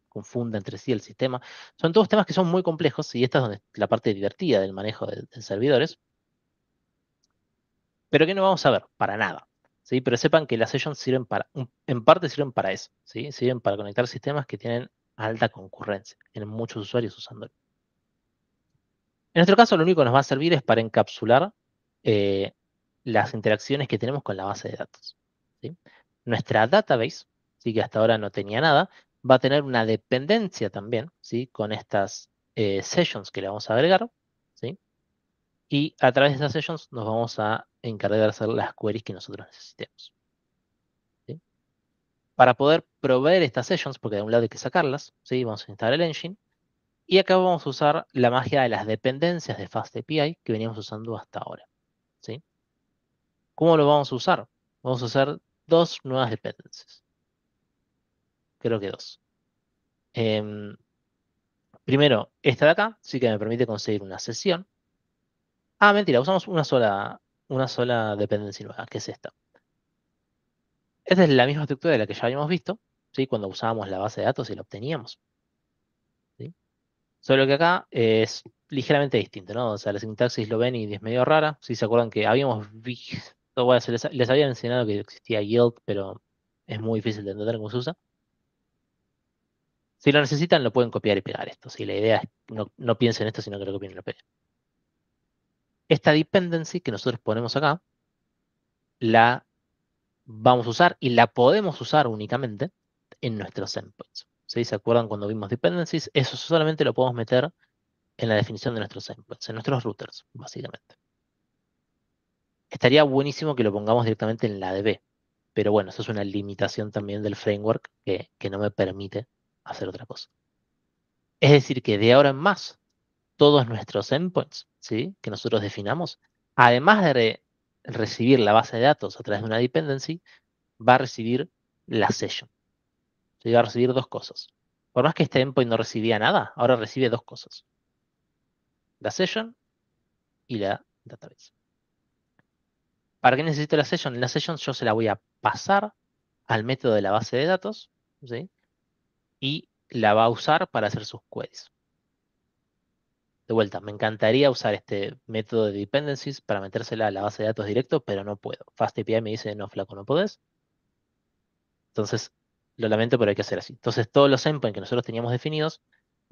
confunda entre sí el sistema. Son todos temas que son muy complejos y esta es donde la parte divertida del manejo de servidores, pero que no vamos a ver para nada. ¿Sí? Pero sepan que las sessions sirven en parte sirven para eso, ¿sí? Sirven para conectar sistemas que tienen alta concurrencia, tienen muchos usuarios usándolo. En nuestro caso, lo único que nos va a servir es para encapsular eh, las interacciones que tenemos con la base de datos. ¿Sí? Nuestra database, ¿sí? Que hasta ahora no tenía nada, va a tener una dependencia también, ¿sí? Con estas sessions que le vamos a agregar, ¿sí? Y a través de estas sessions nos vamos a encargar de hacer las queries que nosotros necesitemos. ¿Sí? Para poder proveer estas sessions, porque de un lado hay que sacarlas, ¿sí? Vamos a instalar el engine. Y acá vamos a usar la magia de las dependencias de FastAPI que veníamos usando hasta ahora. ¿Sí? ¿Cómo lo vamos a usar? Vamos a usar dos nuevas dependencias. Creo que dos. Primero, esta de acá sí que me permite conseguir una sesión. Ah, mentira, usamos una sola dependencia nueva, que es esta. Esta es la misma estructura de la que ya habíamos visto, ¿sí? Cuando usábamos la base de datos y la obteníamos. ¿Sí? Solo que acá es ligeramente distinto, ¿no? O sea, la sintaxis lo ven y es medio rara. Si se acuerdan que habíamos visto, bueno, les había mencionado que existía yield, pero es muy difícil de entender cómo se usa. Si lo necesitan, lo pueden copiar y pegar esto. Si la idea es no piensen esto, sino que lo copien y lo peguen. Esta dependency que nosotros ponemos acá, la vamos a usar y la podemos usar únicamente en nuestros endpoints. ¿Sí? ¿Se acuerdan cuando vimos dependencies? Eso solamente lo podemos meter en la definición de nuestros endpoints, en nuestros routers, básicamente. Estaría buenísimo que lo pongamos directamente en la DB, pero bueno, eso es una limitación también del framework que no me permite hacer otra cosa. Es decir, que de ahora en más, todos nuestros endpoints, ¿sí? Que nosotros definamos, además de recibir la base de datos a través de una dependency, va a recibir la session. ¿Sí? Va a recibir dos cosas. Por más que este endpoint no recibía nada, ahora recibe dos cosas. La session y la database. ¿Para qué necesito la session? La session yo se la voy a pasar al método de la base de datos, ¿sí? Y la va a usar para hacer sus queries. De vuelta, me encantaría usar este método de dependencies para metérsela a la base de datos directo, pero no puedo. FastAPI me dice, no, flaco, no podés. Entonces, lo lamento, pero hay que hacer así. Entonces, todos los endpoints que nosotros teníamos definidos,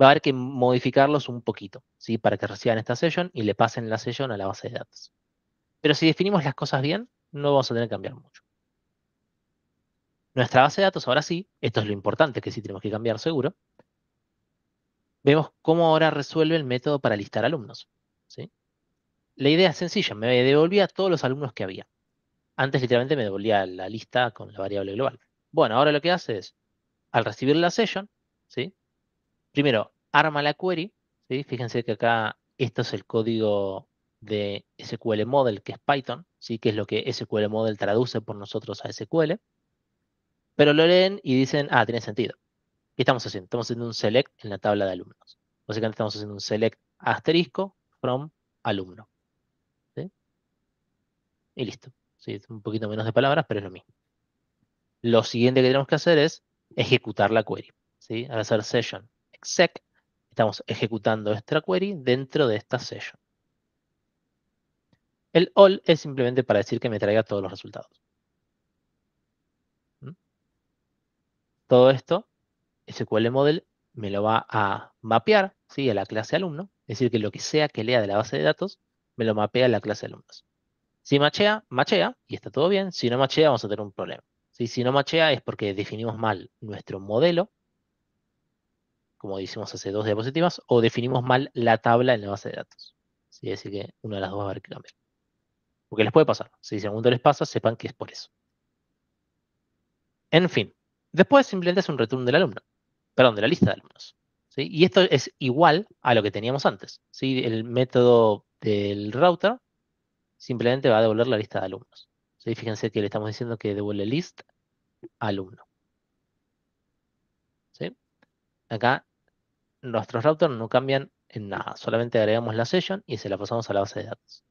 va a haber que modificarlos un poquito, ¿sí? Para que reciban esta session y le pasen la session a la base de datos. Pero si definimos las cosas bien, no vamos a tener que cambiar mucho. Nuestra base de datos, ahora sí, esto es lo importante que sí tenemos que cambiar seguro. Vemos cómo ahora resuelve el método para listar alumnos, ¿sí? La idea es sencilla, me devolvía todos los alumnos que había. Antes literalmente me devolvía la lista con la variable global. Bueno, ahora lo que hace es, al recibir la session, ¿sí? Primero, arma la query, ¿sí? Fíjense que acá esto es el código de SQL Model, que es Python, ¿sí? Que es lo que SQL Model traduce por nosotros a SQL. Pero lo leen y dicen, ah, tiene sentido. ¿Qué estamos haciendo? Estamos haciendo un select en la tabla de alumnos. Básicamente estamos haciendo un select asterisco from alumno, ¿sí? Y listo. Sí, es un poquito menos de palabras, pero es lo mismo. Lo siguiente que tenemos que hacer es ejecutar la query, ¿sí? Al hacer session exec, estamos ejecutando esta query dentro de esta session. El all es simplemente para decir que me traiga todos los resultados. ¿Mm? Todo esto, SQL Model me lo va a mapear, ¿sí? A la clase alumno. Es decir, que lo que sea que lea de la base de datos, me lo mapea a la clase alumnos. Si machea, machea, y está todo bien. Si no machea, vamos a tener un problema. ¿Sí? Si no machea es porque definimos mal nuestro modelo, como hicimos hace 2 diapositivas, o definimos mal la tabla en la base de datos. ¿Sí? Es decir, que una de las dos va a haber que cambiar. Porque les puede pasar. Si en algún momento les pasa, sepan que es por eso. En fin. Después simplemente es un return del alumno. Perdón, de la lista de alumnos. ¿Sí? Y esto es igual a lo que teníamos antes. ¿Sí? El método del router simplemente va a devolver la lista de alumnos. ¿Sí? Fíjense que le estamos diciendo que devuelve list alumno. ¿Sí? Acá nuestros routers no cambian en nada. Solamente agregamos la session y se la pasamos a la base de datos.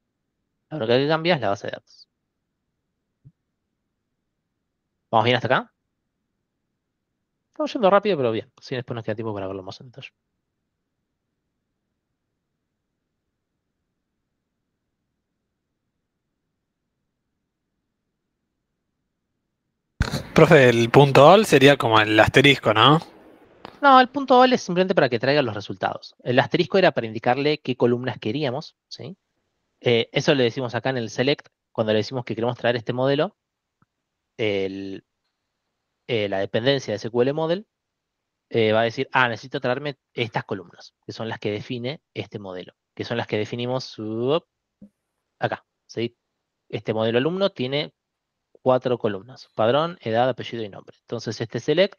Lo único que cambia es la base de datos. ¿Vamos bien hasta acá? Estamos yendo rápido, pero bien. Sí, después nos queda tiempo para verlo más en detalle. Profe, el punto all sería como el asterisco, ¿no? No, el punto val es simplemente para que traiga los resultados. El asterisco era para indicarle qué columnas queríamos, ¿sí? Eso le decimos acá en el select, cuando le decimos que queremos traer este modelo, el- la dependencia de SQL Model va a decir, ah, necesito traerme estas columnas, que son las que define este modelo, que son las que definimos acá, ¿sí? Este modelo alumno tiene 4 columnas, padrón, edad, apellido y nombre. Entonces este select,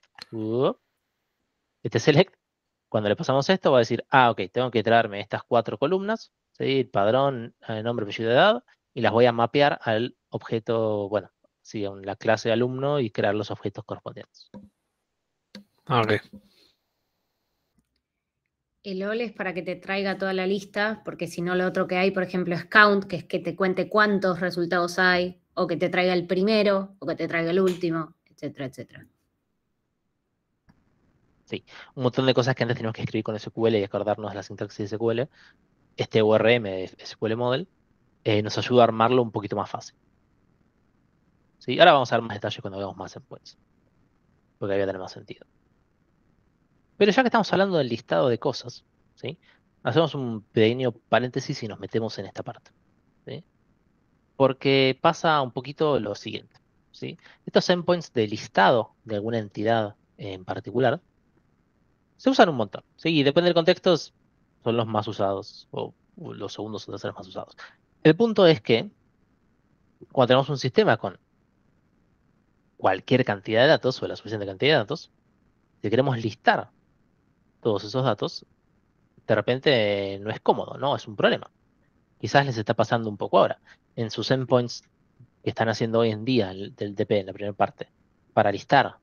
cuando le pasamos esto, va a decir, ah, ok, tengo que traerme estas 4 columnas, ¿sí? Padrón, nombre, apellido, edad, y las voy a mapear al objeto, bueno, sí, a la clase alumno y crear los objetos correspondientes. Ah, ok. El all es para que te traiga toda la lista, porque si no lo otro que hay, por ejemplo, es count, que es que te cuente cuántos resultados hay, o que te traiga el primero, o que te traiga el último, etcétera, etcétera. Sí, un montón de cosas que antes teníamos que escribir con SQL y acordarnos de la sintaxis de SQL. Este ORM de SQL Model nos ayuda a armarlo un poquito más fácil. ¿Sí? Ahora vamos a ver más detalles cuando veamos más endpoints, porque ahí va a tener más sentido. Pero ya que estamos hablando del listado de cosas, ¿sí? Hacemos un pequeño paréntesis y nos metemos en esta parte, ¿sí? Porque pasa un poquito lo siguiente, ¿sí? Estos endpoints de listado de alguna entidad en particular se usan un montón, ¿sí? Y depende del contexto, son los más usados, o los segundos o terceros más usados. El punto es que cuando tenemos un sistema con cualquier cantidad de datos, o la suficiente cantidad de datos, si queremos listar todos esos datos, de repente no es cómodo, ¿no? Es un problema. Quizás les está pasando un poco ahora. En sus endpoints que están haciendo hoy en día del DP, en la primera parte, para listar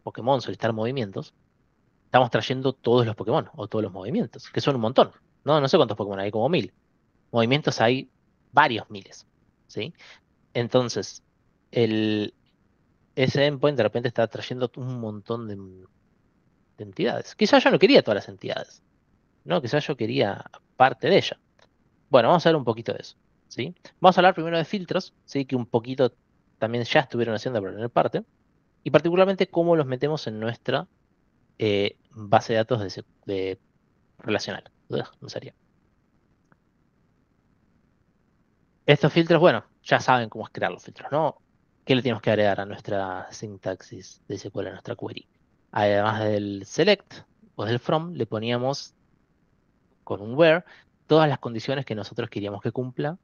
Pokémon, o listar movimientos, estamos trayendo todos los Pokémon, o todos los movimientos, que son un montón. No sé cuántos Pokémon hay, como 1000. Movimientos hay varios miles, ¿sí? Entonces, ese endpoint de repente está trayendo un montón de entidades. Quizás yo no quería todas las entidades. No, quizás yo quería parte de ella. Bueno, vamos a ver un poquito de eso, ¿sí? Vamos a hablar primero de filtros, ¿sí? Que un poquito también ya estuvieron haciendo la primera parte. Y particularmente cómo los metemos en nuestra base de datos de relacional. Ugh, no sería. Estos filtros, bueno, ya saben cómo es crear los filtros, ¿no? ¿Qué le tenemos que agregar a nuestra sintaxis de SQL, a nuestra query? Además del select o del from, le poníamos con un where todas las condiciones que nosotros queríamos que cumpla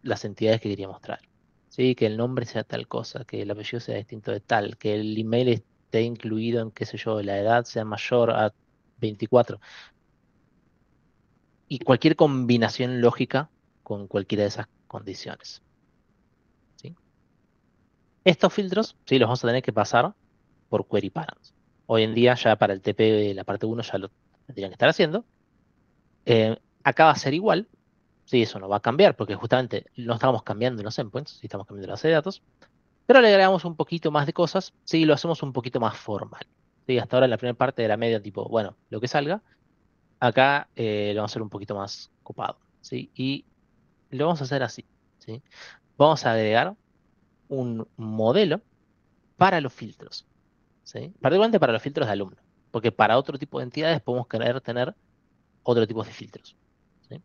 las entidades que queríamos traer. ¿Sí? Que el nombre sea tal cosa, que el apellido sea distinto de tal, que el email esté incluido en, qué sé yo, la edad sea mayor a 24. Y cualquier combinación lógica con cualquiera de esas condiciones. ¿Sí? Estos filtros, sí, los vamos a tener que pasar por query params. Hoy en día ya para el TP de la parte 1 ya lo tendrían que estar haciendo. Acá va a ser igual. Sí, eso no va a cambiar porque justamente no estamos cambiando los endpoints, sí estamos cambiando la base de datos, pero le agregamos un poquito más de cosas, sí, lo hacemos un poquito más formal. Sí, hasta ahora en la primera parte era medio tipo, bueno, lo que salga, acá lo vamos a hacer un poquito más copado, ¿sí? Y lo vamos a hacer así, ¿sí? Vamos a agregar un modelo para los filtros, ¿sí? Particularmente para los filtros de alumno, porque para otro tipo de entidades podemos querer tener otro tipo de filtros, ¿sí?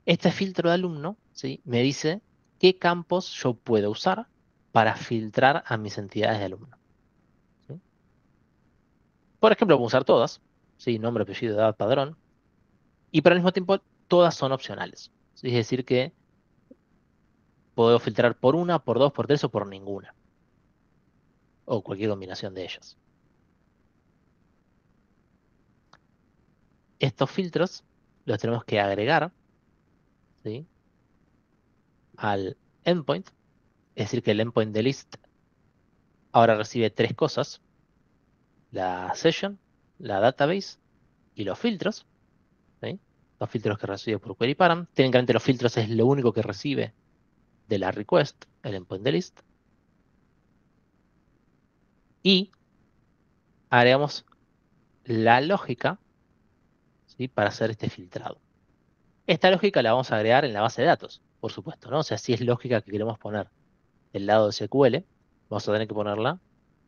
Este filtro de alumno, ¿sí? Me dice qué campos yo puedo usar para filtrar a mis entidades de alumno, ¿sí? Por ejemplo, puedo usar todas, ¿sí? Nombre, apellido, edad, padrón, y pero al mismo tiempo todas son opcionales, ¿sí? Es decir que puedo filtrar por una, por dos, por tres o por ninguna, o cualquier combinación de ellas. Estos filtros los tenemos que agregar, ¿sí? Al endpoint, es decir que el endpoint de list ahora recibe tres cosas: la session, la database y los filtros, ¿sí? Los filtros que recibe por query param. Técnicamente los filtros es lo único que recibe de la request, el endpoint de list. Y agregamos la lógica, ¿sí? Para hacer este filtrado. Esta lógica la vamos a agregar en la base de datos, por supuesto, ¿no? O sea, si es lógica que queremos poner del lado de SQL, vamos a tener que ponerla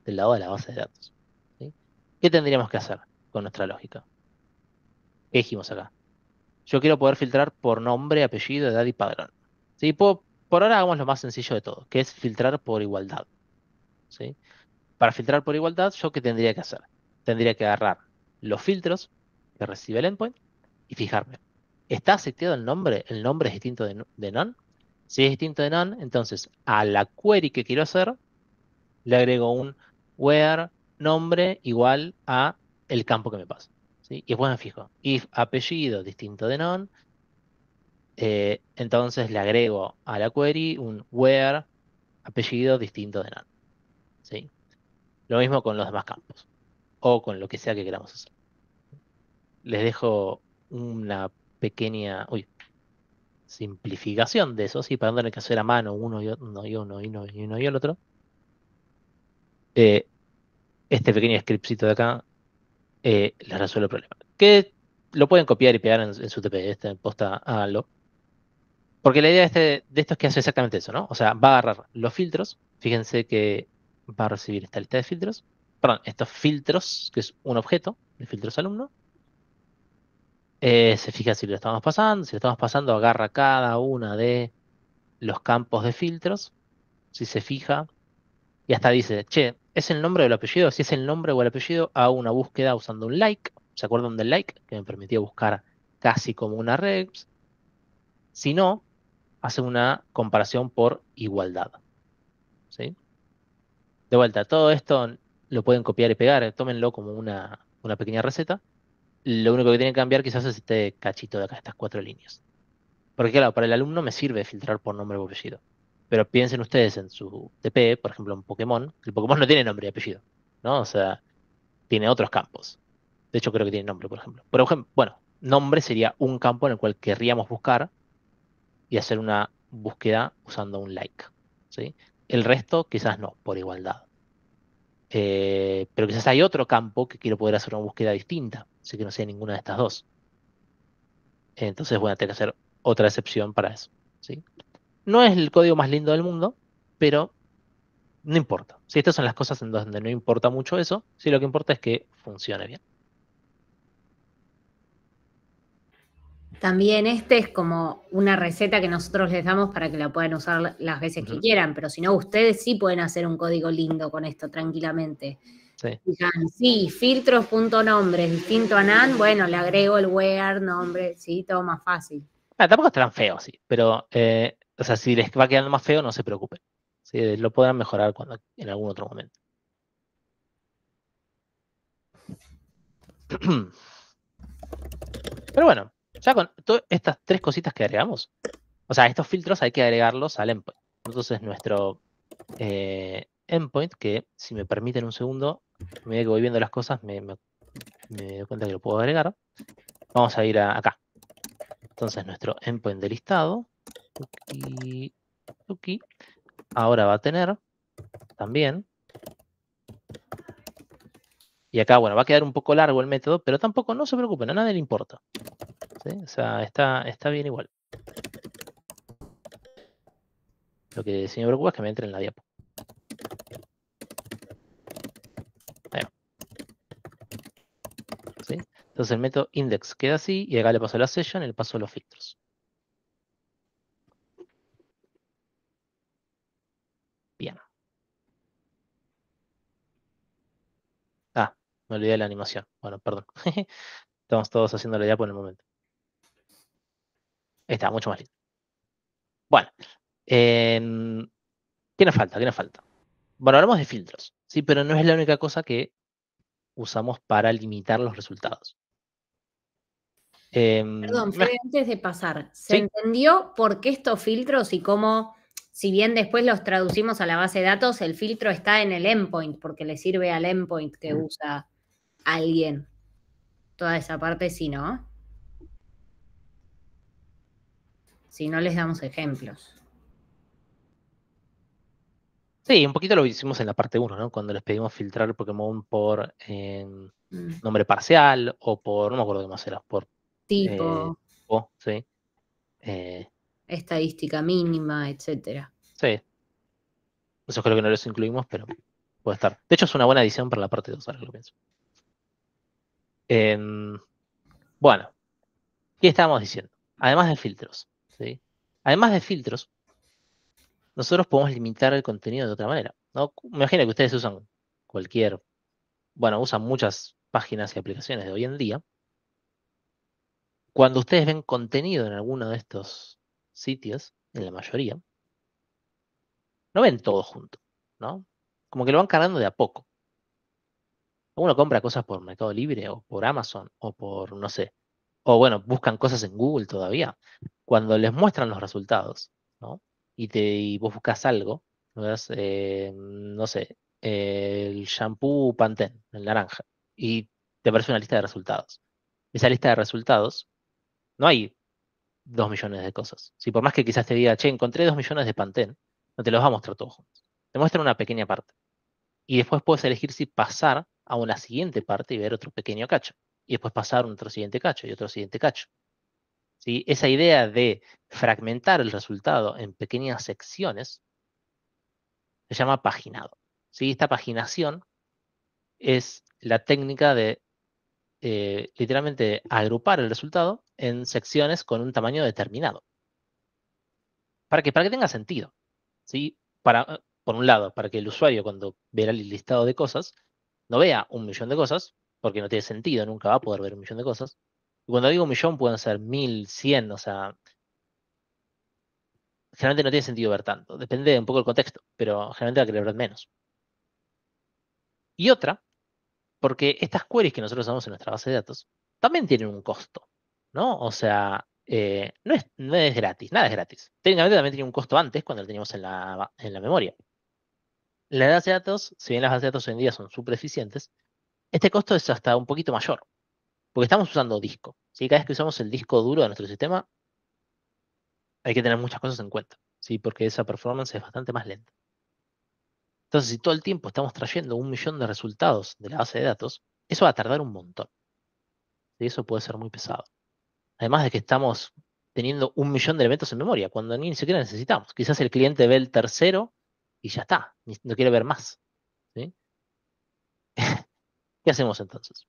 del lado de la base de datos, ¿sí? ¿Qué tendríamos que hacer con nuestra lógica? ¿Qué dijimos acá? Yo quiero poder filtrar por nombre, apellido, edad y padrón. ¿Sí? Por ahora hagamos lo más sencillo de todo, que es filtrar por igualdad, ¿sí? Para filtrar por igualdad, ¿yo qué tendría que hacer? Tendría que agarrar los filtros que recibe el endpoint y fijarme. ¿Está seteado el nombre? ¿El nombre es distinto de none? Si es distinto de none, entonces a la query que quiero hacer le agrego un where nombre igual a el campo que me pasa, ¿sí? Y después me fijo. If apellido distinto de none, entonces le agrego a la query un where apellido distinto de none, ¿sí? Lo mismo con los demás campos o con lo que sea que queramos hacer. Les dejo una pequeña simplificación de eso, ¿sí? Para no tener que hacer a mano uno y uno y uno y uno y uno y el otro. Eh, este pequeño scriptcito de acá les resuelve el problema. Que lo pueden copiar y pegar en su TP, posta, háganlo. Porque la idea de esto es que hace exactamente eso, ¿no? O sea, va a agarrar los filtros. Fíjense que va a recibir esta lista de filtros. Perdón, estos filtros, que es un objeto de filtros alumno. Se fija si lo estamos pasando. Si lo estamos pasando, agarra cada una de los campos de filtros. Si se fija, y hasta dice, che, ¿es el nombre o el apellido? Si es el nombre o el apellido, hago una búsqueda usando un like. ¿Se acuerdan del like? Que me permitía buscar casi como una regs. Si no, hace una comparación por igualdad, ¿sí? De vuelta, todo esto lo pueden copiar y pegar, tómenlo como una pequeña receta. Lo único que tienen que cambiar quizás es este cachito de acá, estas cuatro líneas. Porque claro, para el alumno me sirve filtrar por nombre o apellido. Pero piensen ustedes en su TP, por ejemplo, en Pokémon. El Pokémon no tiene nombre y apellido, ¿no? O sea, tiene otros campos. De hecho, creo que tiene nombre, por ejemplo. Por ejemplo, bueno, nombre sería un campo en el cual querríamos buscar y hacer una búsqueda usando un like, ¿sí? El resto quizás no, por igualdad. Pero quizás hay otro campo que quiero poder hacer una búsqueda distinta, así que no sea ninguna de estas dos. Entonces voy a tener que hacer otra excepción para eso, ¿sí? No es el código más lindo del mundo, pero no importa. Si estas son las cosas en donde no importa mucho eso, sí lo que importa es que funcione bien. También este es como una receta que nosotros les damos para que la puedan usar las veces que Ujú. quieran, pero si no, ustedes sí pueden hacer un código lindo con esto tranquilamente. Sí. Digan, sí, filtros.nombres distinto a NaN, bueno, le agrego el where, nombre, sí, todo más fácil. Tampoco estarán feos, sí, pero o sea, si les va quedando más feo, no se preocupen. Sí, lo podrán mejorar en algún otro momento. Pero bueno, ya con todas estas tres cositas que agregamos, o sea, estos filtros hay que agregarlos al endpoint. Entonces nuestro endpoint, que si me permiten un segundo, a medida que voy viendo las cosas, me doy cuenta que lo puedo agregar. Vamos a ir acá. Entonces nuestro endpoint de listado, tuki, tuki, ahora va a tener también, y acá, bueno, va a quedar un poco largo el método, pero tampoco, no se preocupen, a nadie le importa. ¿Sí? O sea, está bien igual. Lo que sí me preocupa es que me entre en la diapo. Ahí va. ¿Sí? Entonces el método index queda así, y acá le paso la session y le paso los filtros. Bien. Ah, me olvidé de la animación. Bueno, perdón. Estamos todos haciendo la diapo en el momento. Está, mucho más lindo. Bueno, ¿qué nos falta? ¿Qué nos falta? Bueno, hablamos de filtros, ¿sí? Pero no es la única cosa que usamos para limitar los resultados. Perdón, No es- Fede, antes de pasar, ¿se ¿Sí? entendió por qué estos filtros y cómo, si bien después los traducimos a la base de datos, el filtro está en el endpoint, porque le sirve al endpoint que usa alguien? Toda esa parte sí, ¿no? Si no les damos ejemplos. Sí, un poquito lo hicimos en la parte 1, ¿no? Cuando les pedimos filtrar Pokémon por nombre parcial o por, no me acuerdo qué más era, por Tipo, ¿sí? Eh, estadística mínima, etcétera. sí, eso creo que no los incluimos, pero puede estar. De hecho, es una buena edición para la parte 2, ahora que lo pienso. Em, bueno, ¿qué estábamos diciendo? Además de filtros, ¿sí? Además de filtros, nosotros podemos limitar el contenido de otra manera, ¿no? Me imagino que ustedes usan bueno, usan muchas páginas y aplicaciones de hoy en día. Cuando ustedes ven contenido en alguno de estos sitios, en la mayoría, no ven todo junto, ¿no? Como que lo van cargando de a poco. Uno compra cosas por Mercado Libre o por Amazon o por, no sé, o bueno, buscan cosas en Google todavía. Cuando les muestran los resultados, ¿no? Y vos buscas algo, ¿ves? No sé, el shampoo Pantene, el naranja, y te aparece una lista de resultados. Esa lista de resultados, no hay 2 millones de cosas. Si por más que quizás te diga, che, encontré 2 millones de Pantene, no te los va a mostrar todos juntos. Te muestra una pequeña parte. Y después puedes elegir si pasar a una siguiente parte y ver otro pequeño cacho. Y después pasar a otro siguiente cacho y otro siguiente cacho. ¿Sí? Esa idea de fragmentar el resultado en pequeñas secciones se llama paginado. ¿Sí? Esta paginación es la técnica de literalmente agrupar el resultado en secciones con un tamaño determinado. Para que tenga sentido. ¿Sí? Por un lado, para que el usuario cuando vea el listado de cosas, no vea 1 millón de cosas, porque no tiene sentido, nunca va a poder ver 1 millón de cosas. Y cuando digo 1 millón pueden ser 1000, 100, o sea, generalmente no tiene sentido ver tanto. Depende un poco del contexto, pero generalmente va a querer ver menos. Y otra, porque estas queries que nosotros usamos en nuestra base de datos también tienen un costo, ¿no? O sea, no es gratis, nada es gratis. Técnicamente también tenía un costo antes cuando lo teníamos en la memoria. La base de datos, si bien las bases de datos hoy en día son súper eficientes, este costo es hasta un poquito mayor, porque estamos usando disco. ¿Sí? Cada vez que usamos el disco duro de nuestro sistema, hay que tener muchas cosas en cuenta, ¿sí? Porque esa performance es bastante más lenta. Entonces, si todo el tiempo estamos trayendo 1 millón de resultados de la base de datos, eso va a tardar un montón. ¿Sí? Eso puede ser muy pesado. Además de que estamos teniendo 1 millón de elementos en memoria, cuando ni siquiera necesitamos. Quizás el cliente ve el tercero y ya está, no quiere ver más. ¿Sí? ¿Qué hacemos entonces?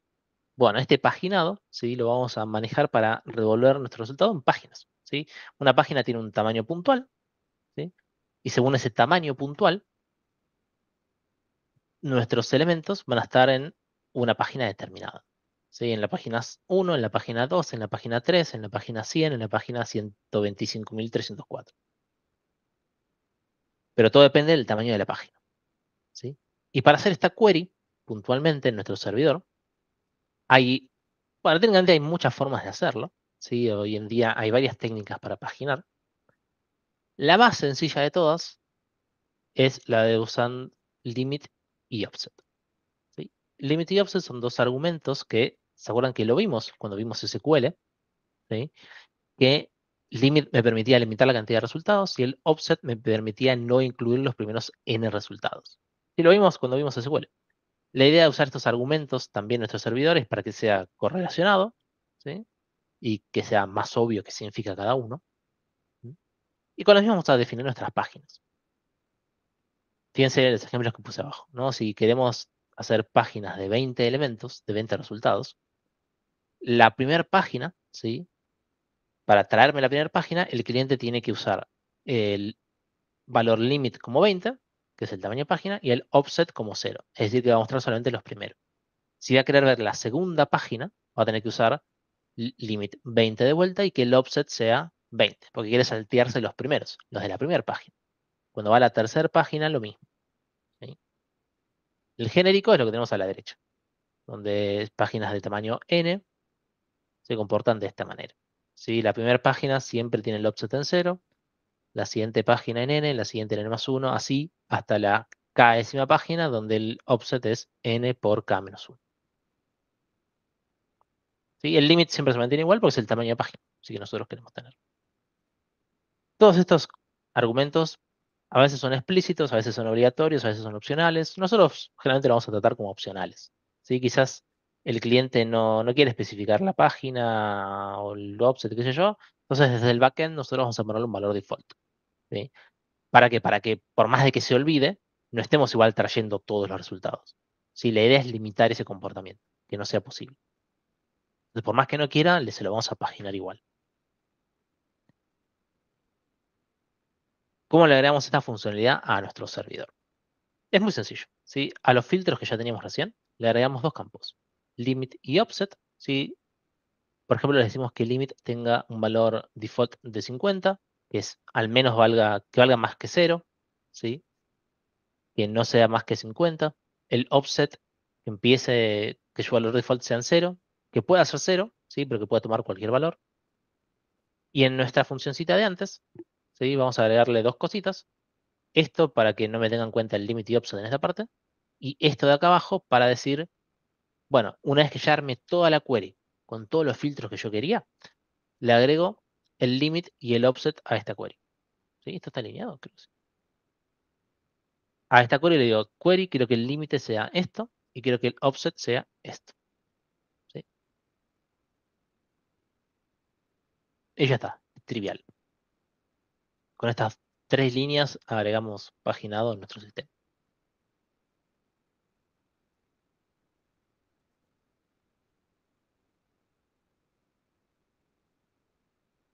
Bueno, este paginado, ¿sí? Lo vamos a manejar para devolver nuestro resultado en páginas. ¿Sí? Una página tiene un tamaño puntual, ¿sí? Y según ese tamaño puntual, nuestros elementos van a estar en una página determinada. ¿Sí? En la página 1, en la página 2, en la página 3, en la página 100, en la página 125.304. Pero todo depende del tamaño de la página. ¿Sí? Y para hacer esta query, puntualmente en nuestro servidor, técnicamente hay muchas formas de hacerlo. ¿Sí? Hoy en día hay varias técnicas para paginar. La más sencilla de todas es la de usar limit y offset. ¿Sí? Limit y offset son dos argumentos que, ¿se acuerdan que lo vimos cuando vimos SQL? ¿Sí? Que limit me permitía limitar la cantidad de resultados y el offset me permitía no incluir los primeros n resultados. Y lo vimos cuando vimos SQL. La idea de usar estos argumentos también en nuestros servidores para que sea correlacionado, ¿sí? Y que sea más obvio qué significa cada uno. ¿Sí? Y con los mismos vamos a definir nuestras páginas. Fíjense los ejemplos que puse abajo, ¿no? Si queremos hacer páginas de 20 elementos, de 20 resultados, la primera página, ¿sí? Para traerme la primera página, el cliente tiene que usar el valor limit como 20, que es el tamaño de página, y el offset como 0. Es decir, que va a mostrar solamente los primeros. Si va a querer ver la segunda página, va a tener que usar limit 20 de vuelta y que el offset sea 20, porque quiere saltearse los primeros, los de la primera página. Cuando va a la tercera página, lo mismo. ¿Sí? El genérico es lo que tenemos a la derecha, donde páginas de tamaño n se comportan de esta manera. ¿Sí? La primera página siempre tiene el offset en 0, la siguiente página en n, la siguiente en n+1, así hasta la k-ésima página, donde el offset es n por k-1. ¿Sí? El límite siempre se mantiene igual porque es el tamaño de página, así que nosotros queremos tener. Todos estos argumentos a veces son explícitos, a veces son obligatorios, a veces son opcionales. Nosotros generalmente lo vamos a tratar como opcionales. ¿Sí? Quizás el cliente no quiere especificar la página o el offset, qué sé yo. Entonces, desde el backend nosotros vamos a ponerle un valor default. ¿Sí? ¿Para qué? Para que por más de que se olvide, no estemos igual trayendo todos los resultados. ¿Sí? La idea es limitar ese comportamiento, que no sea posible. Entonces, por más que no quiera, se lo vamos a paginar igual. ¿Cómo le agregamos esta funcionalidad a nuestro servidor? Es muy sencillo. ¿Sí? A los filtros que ya teníamos recién, le agregamos dos campos. Limit y offset. ¿Sí? Por ejemplo, le decimos que limit tenga un valor default de 50, que es al menos que valga más que 0. ¿Sí? Que no sea más que 50. El offset, que su valor default sea 0, que pueda ser 0, ¿sí? Pero que pueda tomar cualquier valor. Y en nuestra funcioncita de antes, ¿sí? Vamos a agregarle dos cositas. Esto para que no me tengan en cuenta el limit y offset en esta parte. Y esto de acá abajo para decir, bueno, una vez que ya arme toda la query con todos los filtros que yo quería, le agrego el limit y el offset a esta query. ¿Sí? Esto está alineado, creo que sí. A esta query le digo, query, quiero que el límite sea esto y quiero que el offset sea esto. ¿Sí? Y ya está, trivial. Con estas 3 líneas agregamos paginado en nuestro sistema.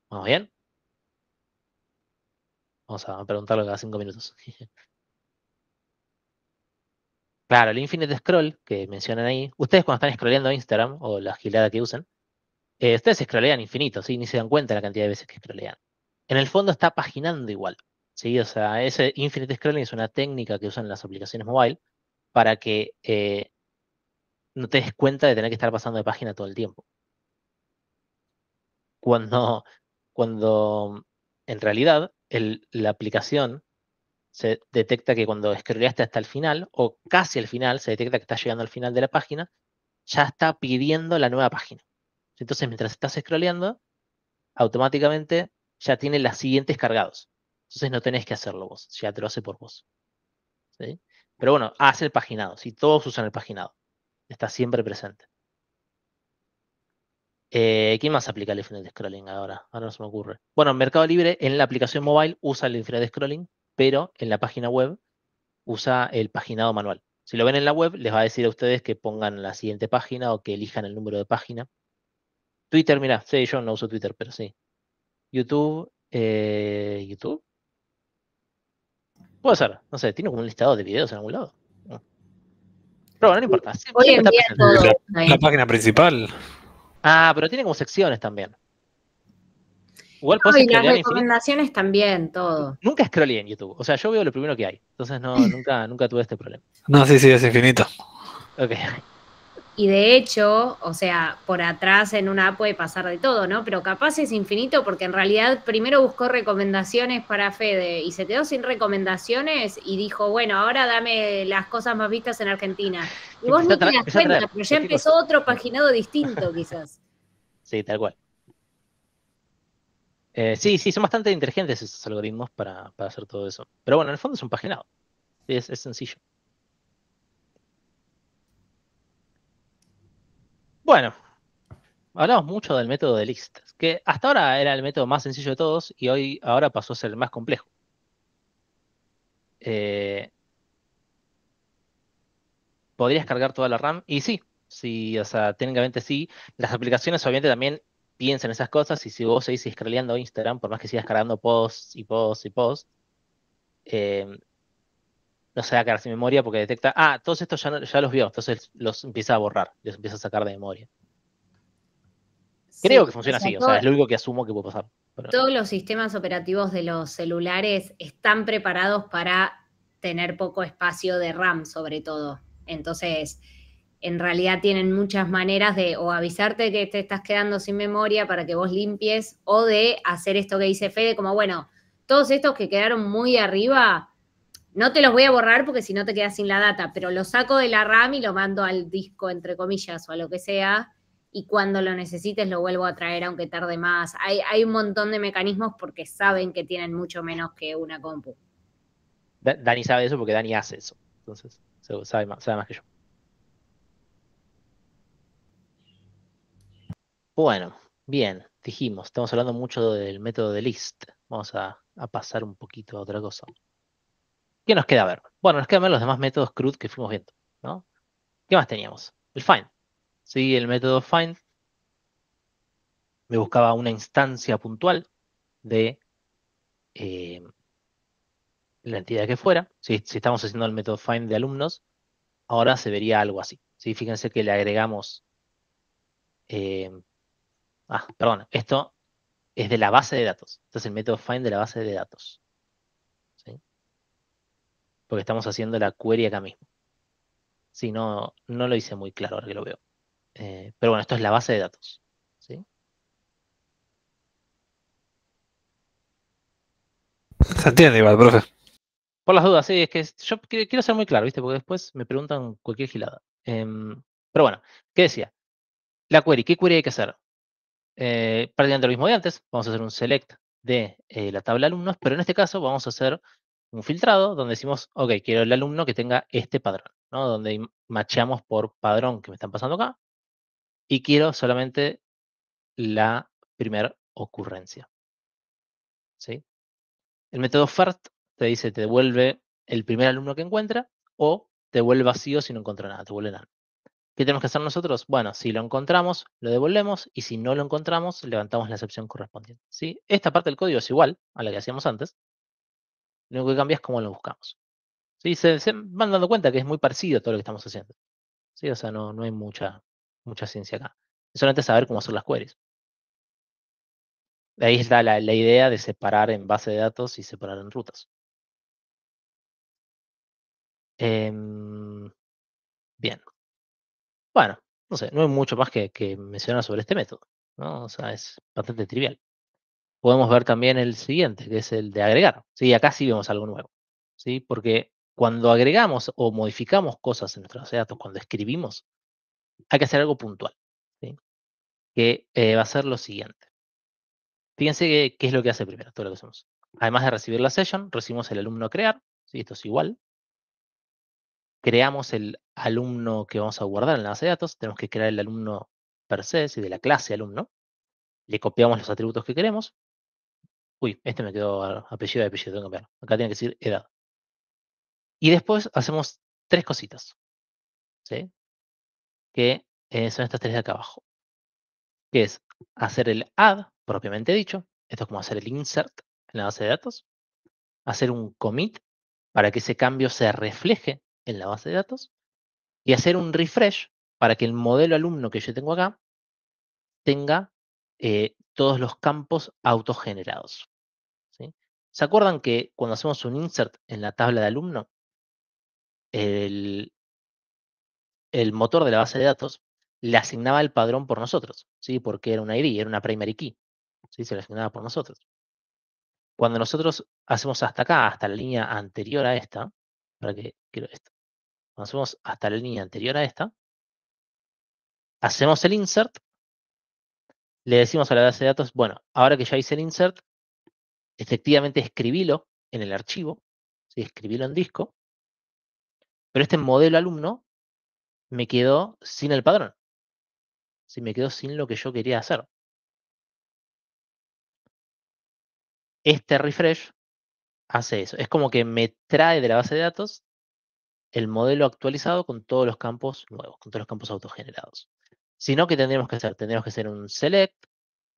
¿Vamos bien? Vamos a preguntarlo cada 5 minutos. Claro, el infinite scroll que mencionan ahí, ustedes cuando están scrolleando Instagram o la gilada que usen, ustedes scrollean infinito, ¿sí? Ni se dan cuenta de la cantidad de veces que scrollean. En el fondo está paginando igual, ¿sí? O sea, ese infinite scrolling es una técnica que usan las aplicaciones mobile para que no te des cuenta de tener que estar pasando de página todo el tiempo. Cuando, cuando en realidad la aplicación se detecta que cuando scrolleaste hasta el final, o casi al final, se detecta que estás llegando al final de la página, ya está pidiendo la nueva página. Entonces, mientras estás scrolleando, automáticamente ya tiene las siguientes cargados. Entonces no tenés que hacerlo vos, ya te lo hace por vos. ¿Sí? Pero bueno, hace el paginado, si todos usan el paginado, está siempre presente. ¿Quién más aplica el infinite scrolling ahora? Ahora no se me ocurre. Bueno, Mercado Libre en la aplicación mobile usa el infinite scrolling, pero en la página web usa el paginado manual. Si lo ven en la web, les va a decir a ustedes que pongan la siguiente página o que elijan el número de página. Twitter, mira, sí, yo no uso Twitter, pero sí. YouTube, YouTube. Puede ser, no sé, tiene como un listado de videos en algún lado. No. Pero bueno, no importa. Hoy Siempre en está día presente. todo La ahí. página principal. Ah, pero tiene como secciones también. Igual No, puedes y las scrollear infinito. recomendaciones también, todo. Nunca scrollé en YouTube. O sea, yo veo lo primero que hay. Entonces nunca tuve este problema. No, sí, es infinito. Ok. Y de hecho, o sea, por atrás en una app puede pasar de todo, ¿no? Pero capaz es infinito porque en realidad primero buscó recomendaciones para Fede y se quedó sin recomendaciones y dijo, bueno, ahora dame las cosas más vistas en Argentina. Y vos ni te das Empecé a traer cuenta, pero ya cualquier empezó cosa. otro paginado distinto quizás. Sí, tal cual. Sí, son bastante inteligentes esos algoritmos para hacer todo eso. Pero bueno, en el fondo es un paginado. Sí, es sencillo. Bueno, hablamos mucho del método de listas, que hasta ahora era el método más sencillo de todos y ahora pasó a ser el más complejo. ¿Podrías cargar toda la RAM? Y sí, o sea, técnicamente sí. Las aplicaciones obviamente también piensan esas cosas y si vos seguís scrolleando Instagram, por más que sigas cargando posts y posts y posts, eh, no se va a quedar sin memoria porque detecta, todos estos ya los vio, entonces los empieza a borrar, los empieza a sacar de memoria. Creo Sí, que o funciona sea, así, o sea, es lo único que asumo que puede pasar. Pero todos los sistemas operativos de los celulares están preparados para tener poco espacio de RAM, sobre todo. Entonces, en realidad tienen muchas maneras de o avisarte que te estás quedando sin memoria para que vos limpies o de hacer esto que dice Fede, como bueno, todos estos que quedaron muy arriba, no te los voy a borrar porque si no te quedas sin la data, pero lo saco de la RAM y lo mando al disco, entre comillas, o a lo que sea, y cuando lo necesites lo vuelvo a traer aunque tarde más. Hay un montón de mecanismos porque saben que tienen mucho menos que una compu. Dani sabe eso porque Dani hace eso. Entonces, sabe más que yo. Bueno, bien, dijimos, estamos hablando mucho del método de list. Vamos a pasar un poquito a otra cosa. ¿Qué nos queda ver? Bueno, nos quedan ver los demás métodos CRUD que fuimos viendo, ¿no? ¿Qué más teníamos? El find. Sí, el método find me buscaba una instancia puntual de eh, la entidad que fuera. Si estamos haciendo el método find de alumnos, ahora se vería algo así. ¿Sí? Fíjense que le agregamos. eh, perdón, esto es de la base de datos. Este es el método find de la base de datos. ¿Sí? Porque estamos haciendo la query acá mismo. Sí, no lo hice muy claro ahora que lo veo. Pero bueno, esto es la base de datos. ¿Sí? Se entiende igual, profe. Por las dudas, sí, es que yo quiero ser muy claro, ¿viste? Porque después me preguntan cualquier gilada. Pero bueno, ¿qué decía? La query, ¿qué query hay que hacer? Prácticamente lo mismo de antes, vamos a hacer un select de la tabla de alumnos, pero en este caso vamos a hacer un filtrado donde decimos, ok, quiero el alumno que tenga este padrón, ¿no? Donde macheamos por padrón que me están pasando acá y quiero solamente la primera ocurrencia. ¿Sí? El método FIRST te dice, te devuelve el primer alumno que encuentra o te devuelve vacío si no encuentra nada, te vuelve nada. ¿Qué tenemos que hacer nosotros? Bueno, si lo encontramos, lo devolvemos y si no lo encontramos, levantamos la excepción correspondiente. ¿Sí? Esta parte del código es igual a la que hacíamos antes. Lo único que cambia es cómo lo buscamos. ¿Sí? Se van dando cuenta que es muy parecido a todo lo que estamos haciendo. ¿Sí? O sea, no hay mucha ciencia acá. Es solamente saber cómo hacer las queries. De ahí está la idea de separar en base de datos y separar en rutas. Bien. Bueno, no sé, no hay mucho más que mencionar sobre este método, ¿no? O sea, es bastante trivial. Podemos ver también el siguiente, que es el de agregar. ¿Sí? Acá sí vemos algo nuevo. ¿Sí? Porque cuando agregamos o modificamos cosas en nuestra base de datos, cuando escribimos, hay que hacer algo puntual. ¿Sí? Que va a ser lo siguiente. Fíjense qué es lo que hace primero, todo lo que hacemos. Además de recibir la session, recibimos el alumno crear. ¿Sí? Esto es igual. Creamos el alumno que vamos a guardar en la base de datos. Tenemos que crear el alumno per se, de la clase alumno. Le copiamos los atributos que queremos. Uy, este me quedó apellido de apellido, tengo que cambiar. Acá tiene que decir edad. Y después hacemos 3 cositas, ¿sí? Que son estas 3 de acá abajo. Que es hacer el add, propiamente dicho. Esto es como hacer el insert en la base de datos. Hacer un commit para que ese cambio se refleje en la base de datos. Y hacer un refresh para que el modelo alumno que yo tengo acá tenga todos los campos autogenerados, ¿sí? ¿Se acuerdan que cuando hacemos un insert en la tabla de alumno, el motor de la base de datos le asignaba el padrón por nosotros, ¿sí? Porque era una ID, era una primary key, ¿sí? Se lo asignaba por nosotros. Cuando nosotros hacemos hasta acá, hasta la línea anterior a esta, para que quiero esto, cuando hacemos hasta la línea anterior a esta, hacemos el insert, le decimos a la base de datos, bueno, ahora que ya hice el insert, efectivamente escribilo en el archivo, ¿sí? Escribilo en disco, pero este modelo alumno me quedó sin el padrón, ¿sí? Me quedó sin lo que yo quería hacer. Este refresh hace eso. Es como que me trae de la base de datos el modelo actualizado con todos los campos nuevos, con todos los campos autogenerados. Si no, ¿qué tendríamos que hacer? Tendríamos que hacer un select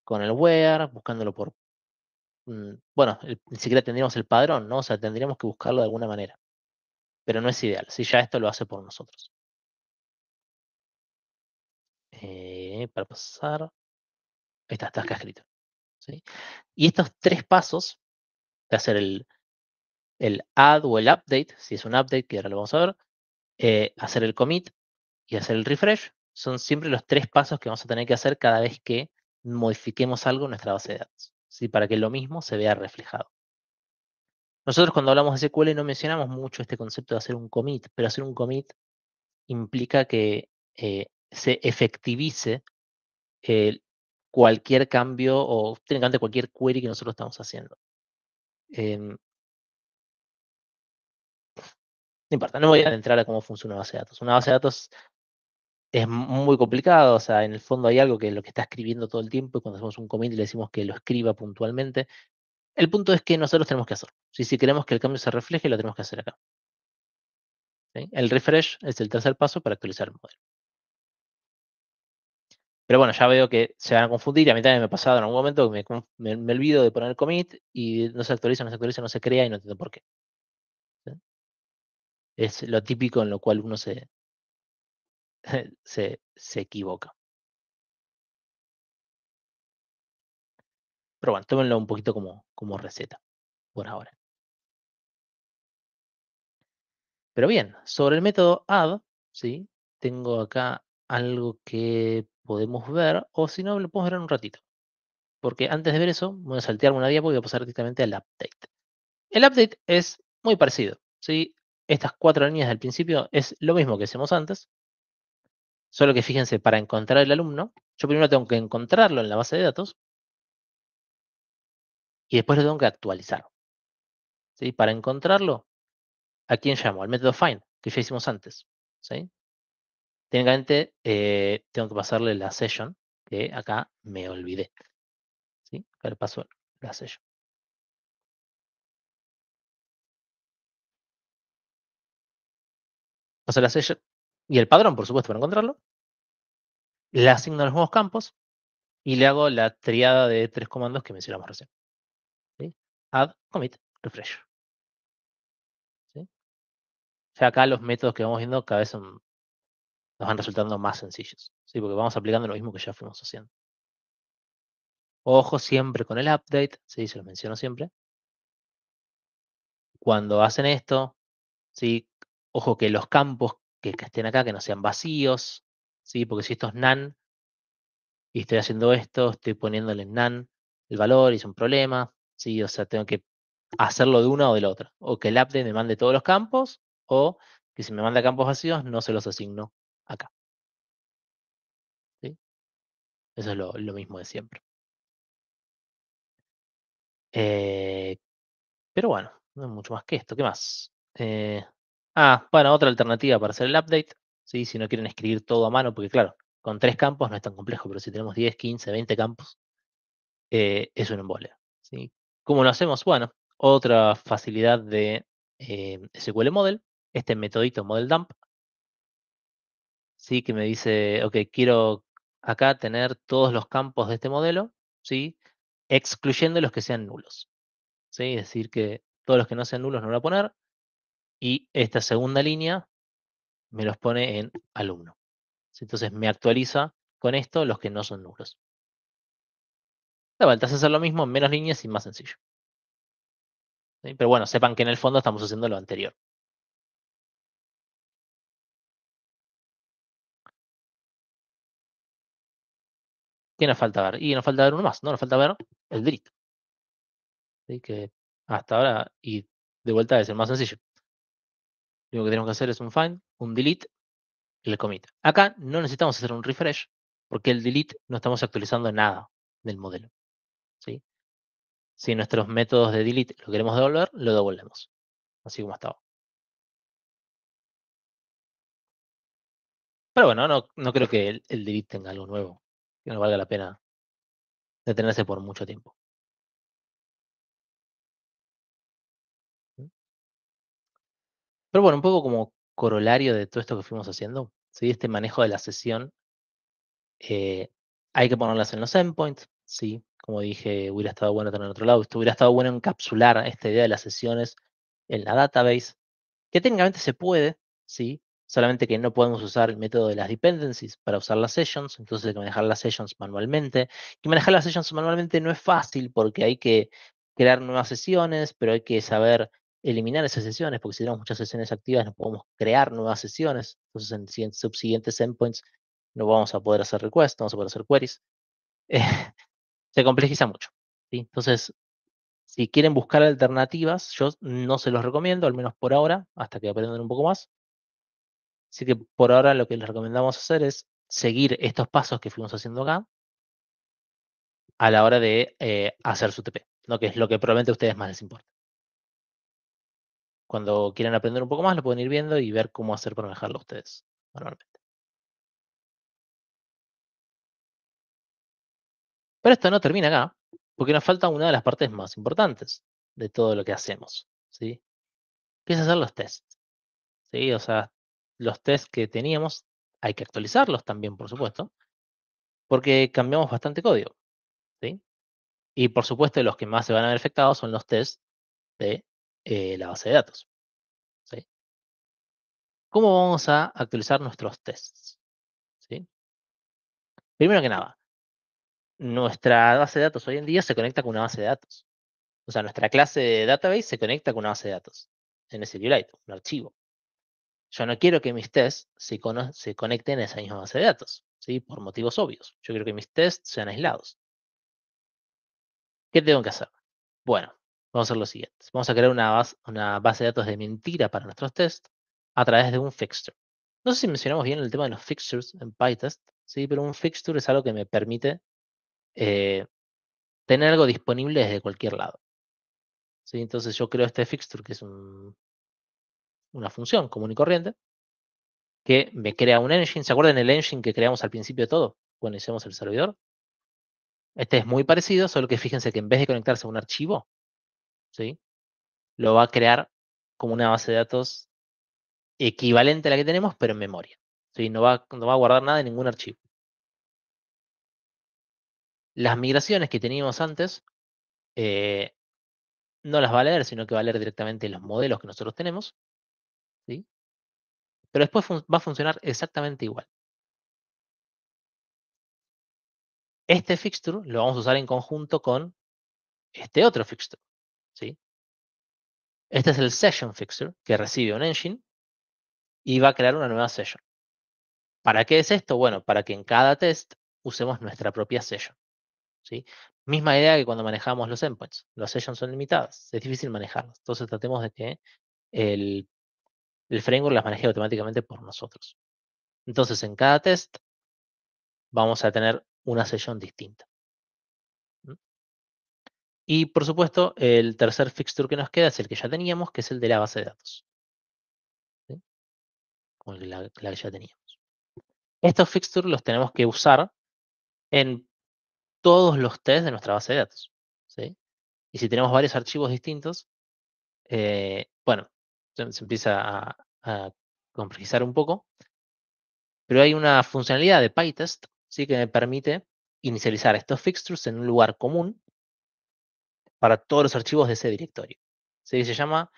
con el where, buscándolo por... bueno, ni siquiera tendríamos el padrón, ¿no? O sea, tendríamos que buscarlo de alguna manera. Pero no es ideal, si ya esto lo hace por nosotros. Para pasar... Ahí está acá escrito, ¿sí? Y estos 3 pasos de hacer el add o el update, si es un update, que ahora lo vamos a ver, hacer el commit y hacer el refresh, son siempre los 3 pasos que vamos a tener que hacer cada vez que modifiquemos algo en nuestra base de datos, ¿sí? Para que lo mismo se vea reflejado. Nosotros cuando hablamos de SQL no mencionamos mucho este concepto de hacer un commit, pero hacer un commit implica que se efectivice cualquier cambio o técnicamente cualquier query que nosotros estamos haciendo. No importa, no voy a entrar a cómo funciona una base de datos. Una base de datos es muy complicado, o sea, en el fondo hay algo que es lo que está escribiendo todo el tiempo y cuando hacemos un commit le decimos que lo escriba puntualmente. El punto es que nosotros tenemos que hacerlo. Si queremos que el cambio se refleje, lo tenemos que hacer acá, ¿sí? El refresh es el tercer paso para actualizar el modelo. Pero bueno, ya veo que se van a confundir. A mí también me ha pasado en algún momento que me olvido de poner el commit y no se actualiza, no se crea y no entiendo por qué, ¿sí? Es lo típico en lo cual uno se equivoca. Pero bueno, tómenlo un poquito como receta por ahora. Pero bien, sobre el método add, ¿sí? Tengo acá algo que podemos ver, o si no, lo podemos ver en un ratito. Porque antes de ver eso, voy a saltearme una diapo y voy a pasar directamente al update. El update es muy parecido, ¿sí? Estas 4 líneas del principio es lo mismo que hacemos antes, solo que fíjense, para encontrar el alumno, yo primero tengo que encontrarlo en la base de datos y después lo tengo que actualizar, ¿sí? Para encontrarlo, ¿a quién llamo? Al método find, que ya hicimos antes, ¿sí? Técnicamente tengo que pasarle la session, que acá me olvidé, ¿sí? Acá le paso la session. Paso la session y el padrón, por supuesto, para encontrarlo. Le asigno los nuevos campos y le hago la triada de 3 comandos que mencionamos recién, ¿sí? Add, commit, refresh, ¿sí? Ya acá los métodos que vamos viendo cada vez nos van resultando más sencillos, ¿sí? Porque vamos aplicando lo mismo que ya fuimos haciendo. Ojo siempre con el update, ¿sí? Se lo menciono siempre. Cuando hacen esto, ¿sí? Ojo que los campos que estén acá, que no sean vacíos, ¿sí? Porque si esto es none y estoy haciendo esto, estoy poniéndole en none el valor y es un problema, ¿sí? O sea, tengo que hacerlo de una o de la otra. O que el update me mande todos los campos, o que si me manda campos vacíos, no se los asigno acá, ¿sí? Eso es lo mismo de siempre. Pero bueno, no es mucho más que esto. ¿Qué más? Bueno, otra alternativa para hacer el update, ¿sí? Si no quieren escribir todo a mano, porque claro, Con 3 campos no es tan complejo, pero si tenemos 10, 15, 20 campos, es un embole, ¿sí? ¿Cómo lo hacemos? Bueno, otra facilidad de SQL Model, este metodito Model Dump, ¿sí? Que me dice, ok, quiero acá tener todos los campos de este modelo, ¿sí? Excluyendo los que sean nulos, ¿sí? Es decir, que todos los que no sean nulos no lo voy a poner, y esta segunda línea me los pone en alumno. ¿Sí? Entonces me actualiza con esto los que no son nulos. De vuelta, es hacer lo mismo en menos líneas y más sencillo. ¿Sí? Pero bueno, sepan que en el fondo estamos haciendo lo anterior. ¿Qué nos falta ver? Y nos falta ver uno más, ¿no? Nos falta ver el delete. ¿Sí? Que hasta ahora, y de vuelta es el más sencillo. Lo único que tenemos que hacer es un find, un delete y el commit. Acá no necesitamos hacer un refresh, porque el delete no estamos actualizando nada del modelo. ¿Sí? Si nuestros métodos de delete lo queremos devolver, lo devolvemos. Así como estaba. Pero bueno, no creo que el delete tenga algo nuevo, que no valga la pena detenerse por mucho tiempo. Pero bueno, un poco como corolario de todo esto que fuimos haciendo, ¿sí? Este manejo de la sesión, hay que ponerlas en los endpoints, ¿sí? Como dije, hubiera estado bueno tener en otro lado. Esto hubiera estado bueno encapsular esta idea de las sesiones en la database, que técnicamente se puede, ¿sí? Solamente que no podemos usar el método de las dependencies para usar las sessions, entonces hay que manejar las sessions manualmente. Y manejar las sessions manualmente no es fácil porque hay que crear nuevas sesiones, pero hay que saber eliminar esas sesiones, porque si tenemos muchas sesiones activas no podemos crear nuevas sesiones. Entonces en subsiguientes endpoints no vamos a poder hacer requests, no vamos a poder hacer queries. Se complejiza mucho, ¿sí? Entonces, si quieren buscar alternativas, yo no se los recomiendo, al menos por ahora, hasta que aprendan un poco más. Así que por ahora lo que les recomendamos hacer es seguir estos pasos que fuimos haciendo acá a la hora de hacer su TP, ¿no? Que es lo que probablemente a ustedes más les importa. Cuando quieran aprender un poco más, lo pueden ir viendo y ver cómo hacer para manejarlo ustedes manualmente. Pero esto no termina acá, porque nos falta una de las partes más importantes de todo lo que hacemos, ¿sí? Que es hacer los tests, ¿sí? O sea, los tests que teníamos hay que actualizarlos también, por supuesto, porque cambiamos bastante código, ¿sí? Y por supuesto, los que más se van a ver afectados son los tests de la base de datos, ¿sí? ¿Cómo vamos a actualizar nuestros tests? ¿Sí? Primero que nada, nuestra base de datos hoy en día se conecta con una base de datos. O sea, nuestra clase de database se conecta con una base de datos en SQLite, un archivo. Yo no quiero que mis tests se conecten a esa misma base de datos, ¿sí? Por motivos obvios. Yo quiero que mis tests sean aislados. ¿Qué tengo que hacer? Bueno, vamos a hacer lo siguiente. Vamos a crear una base de datos de mentira para nuestros tests a través de un fixture. No sé si mencionamos bien el tema de los fixtures en PyTest, ¿sí? Pero un fixture es algo que me permite tener algo disponible desde cualquier lado, ¿sí? Entonces yo creo este fixture, que es una función común y corriente, que me crea un engine. ¿Se acuerdan el engine que creamos al principio de todo, cuando iniciamos el servidor? Este es muy parecido, solo que fíjense que en vez de conectarse a un archivo, ¿sí? Lo va a crear como una base de datos equivalente a la que tenemos, pero en memoria, ¿sí? No va a guardar nada en ningún archivo. Las migraciones que teníamos antes no las va a leer, sino que va a leer directamente los modelos que nosotros tenemos, ¿sí? Pero después va a funcionar exactamente igual. Este fixture lo vamos a usar en conjunto con este otro fixture, ¿sí? Este es el session fixture, que recibe un engine y va a crear una nueva session. ¿Para qué es esto? Bueno, para que en cada test usemos nuestra propia session, ¿sí? Misma idea que cuando manejamos los endpoints. Los sessions son limitadas, es difícil manejarlos. Entonces tratemos de que el framework las maneje automáticamente por nosotros. Entonces en cada test vamos a tener una session distinta. Y por supuesto, el tercer fixture que nos queda es el que ya teníamos, que es el de la base de datos, ¿sí? Con la que ya teníamos. Estos fixtures los tenemos que usar en todos los tests de nuestra base de datos, ¿sí? Y si tenemos varios archivos distintos, bueno, se empieza a complejizar un poco, pero hay una funcionalidad de PyTest, ¿sí? Que me permite inicializar estos fixtures en un lugar común para todos los archivos de ese directorio. ¿Sí? Se llama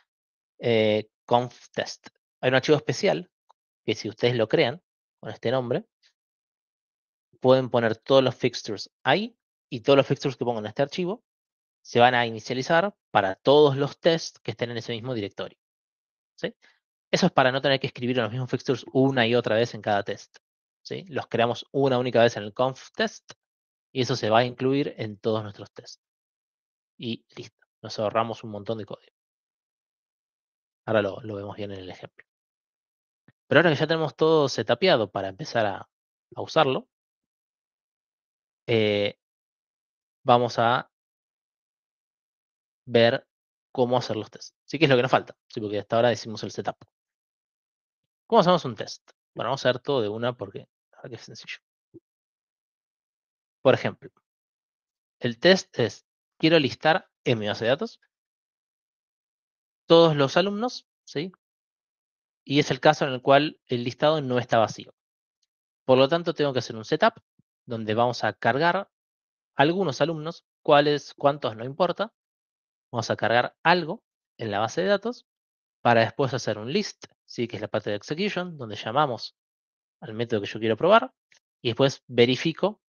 conftest. Hay un archivo especial que si ustedes lo crean con este nombre, pueden poner todos los fixtures ahí y todos los fixtures que pongan en este archivo se van a inicializar para todos los tests que estén en ese mismo directorio. ¿Sí? Eso es para no tener que escribir los mismos fixtures una y otra vez en cada test. ¿Sí? Los creamos una única vez en el conf test y eso se va a incluir en todos nuestros tests. Y listo, nos ahorramos un montón de código. Ahora lo vemos bien en el ejemplo. Pero ahora que ya tenemos todo setapeado para empezar a usarlo, vamos a ver cómo hacer los tests. Sí que es lo que nos falta, ¿sí? Porque hasta ahora decimos el setup. ¿Cómo hacemos un test? Bueno, vamos a ver todo de una porque la verdad que es sencillo. Por ejemplo, el test es, quiero listar en mi base de datos todos los alumnos, ¿sí? Y es el caso en el cual el listado no está vacío. Por lo tanto, tengo que hacer un setup donde vamos a cargar algunos alumnos, cuántos no importa. Vamos a cargar algo en la base de datos para después hacer un list, ¿sí? Que es la parte de execution, donde llamamos al método que yo quiero probar y después verifico,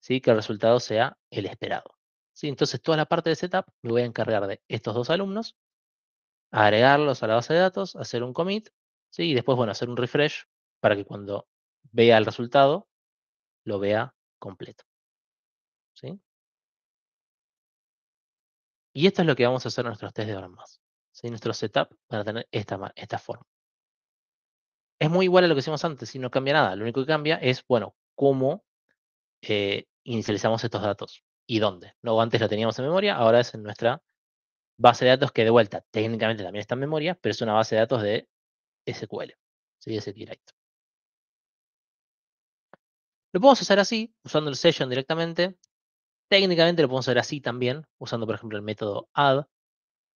¿sí? Que el resultado sea el esperado. ¿Sí? Entonces, toda la parte de setup me voy a encargar de estos dos alumnos, agregarlos a la base de datos, hacer un commit, ¿sí? Y después, bueno, hacer un refresh para que cuando vea el resultado lo vea completo. ¿Sí? Y esto es lo que vamos a hacer en nuestros test de ahora en más. ¿Sí? Nuestros setup van a tener esta forma. Es muy igual a lo que hicimos antes, y no cambia nada. Lo único que cambia es, bueno, cómo inicializamos estos datos y dónde. No, antes lo teníamos en memoria, ahora es en nuestra base de datos que de vuelta técnicamente también está en memoria, pero es una base de datos de SQL, ¿sí? SQLite. Lo podemos hacer así, usando el session directamente. Técnicamente lo podemos hacer así también, usando por ejemplo el método add,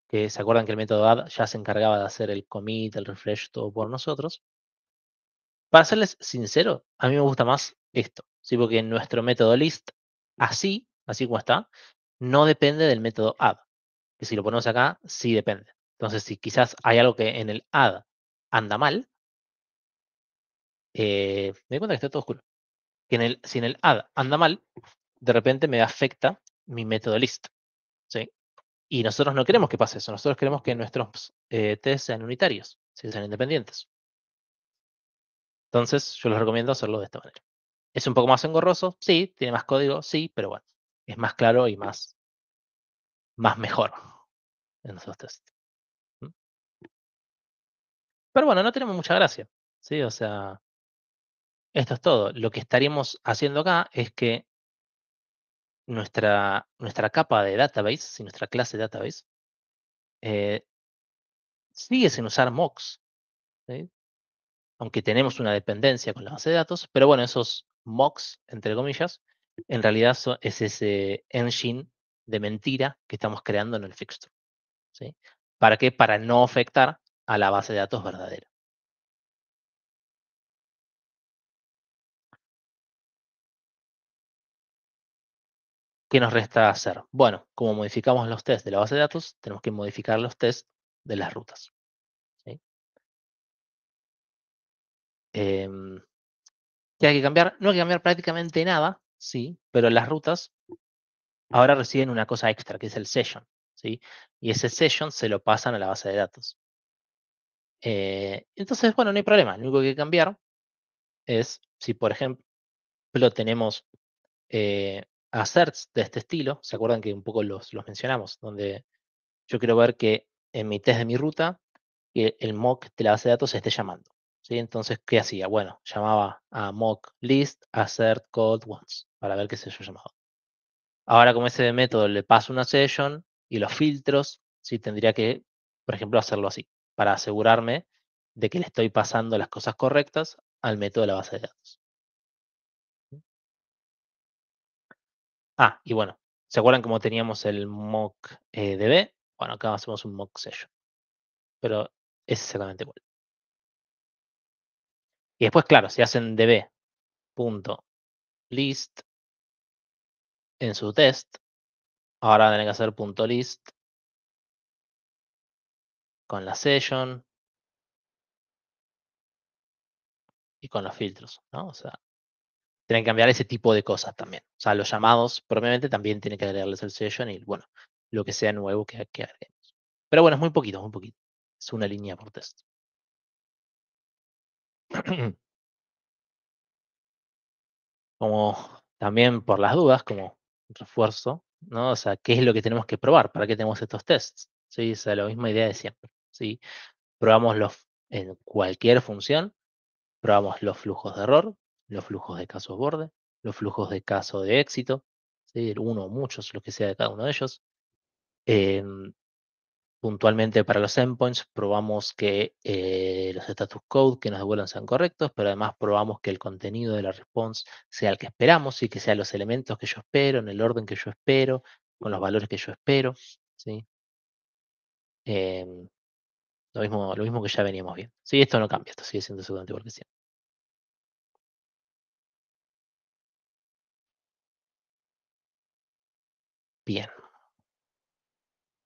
que se acuerdan que el método add ya se encargaba de hacer el commit, el refresh, todo por nosotros. Para serles sincero, a mí me gusta más esto, ¿sí? Porque nuestro método list, así como está, no depende del método add. Que si lo ponemos acá, sí depende. Entonces, si quizás hay algo que en el add anda mal, me doy cuenta que está todo oscuro. Que si en el add anda mal, de repente me afecta mi método list. ¿Sí? Y nosotros no queremos que pase eso. Nosotros queremos que nuestros tests sean unitarios, sean independientes. Entonces, yo les recomiendo hacerlo de esta manera. ¿Es un poco más engorroso? Sí. ¿Tiene más código? Sí, pero bueno, es más claro y más mejor en nuestros tests. ¿Mm? Pero bueno, no tenemos mucha gracia. ¿Sí? O sea, esto es todo. Lo que estaríamos haciendo acá es que nuestra capa de database, nuestra clase database, sigue sin usar mocks, ¿sí? Aunque tenemos una dependencia con la base de datos, pero bueno, esos mocks, entre comillas, en realidad es ese engine de mentira que estamos creando en el fixture. ¿Sí? ¿Para qué? Para no afectar a la base de datos verdadera. ¿Qué nos resta hacer? Bueno, como modificamos los tests de la base de datos, tenemos que modificar los tests de las rutas. ¿Sí? ¿Qué hay que cambiar? No hay que cambiar prácticamente nada, sí, pero las rutas ahora reciben una cosa extra, que es el session, ¿sí? Y ese session se lo pasan a la base de datos. Entonces, bueno, no hay problema. Lo único que hay que cambiar es, si por ejemplo tenemos asserts de este estilo, ¿se acuerdan que un poco los mencionamos? Donde yo quiero ver que en mi test de mi ruta, que el mock de la base de datos se esté llamando. ¿Sí? Entonces, ¿qué hacía? Bueno, llamaba a mock list assert code once para ver qué se haya llamado. Ahora, como ese método le paso una session y los filtros, sí tendría que, por ejemplo, hacerlo así, para asegurarme de que le estoy pasando las cosas correctas al método de la base de datos. Ah, y bueno, ¿se acuerdan cómo teníamos el mock DB? Bueno, acá hacemos un mock session. Pero es exactamente igual. Y después, claro, si hacen db.list en su test, ahora van a tener que hacer .list con la session y con los filtros, ¿no? O sea, tienen que cambiar ese tipo de cosas también. O sea, los llamados probablemente también tienen que agregarles el session y, bueno, lo que sea nuevo que agreguemos. Pero bueno, es muy poquito, muy poquito. Es una línea por test. Como también por las dudas, como refuerzo, ¿no? O sea, ¿qué es lo que tenemos que probar? ¿Para qué tenemos estos tests? ¿Sí? O sea, la misma idea de siempre, ¿sí? Probamos en cualquier función, probamos los flujos de error, los flujos de casos borde, los flujos de caso de éxito, ¿sí? Uno o muchos, lo que sea de cada uno de ellos. Puntualmente para los endpoints probamos que los status code que nos devuelvan sean correctos, pero además probamos que el contenido de la response sea el que esperamos y que sean los elementos que yo espero, en el orden que yo espero, con los valores que yo espero. ¿Sí? Em, lo mismo que ya veníamos viendo. Sí, esto no cambia, esto sigue siendo exactamente igual que siempre. Bien.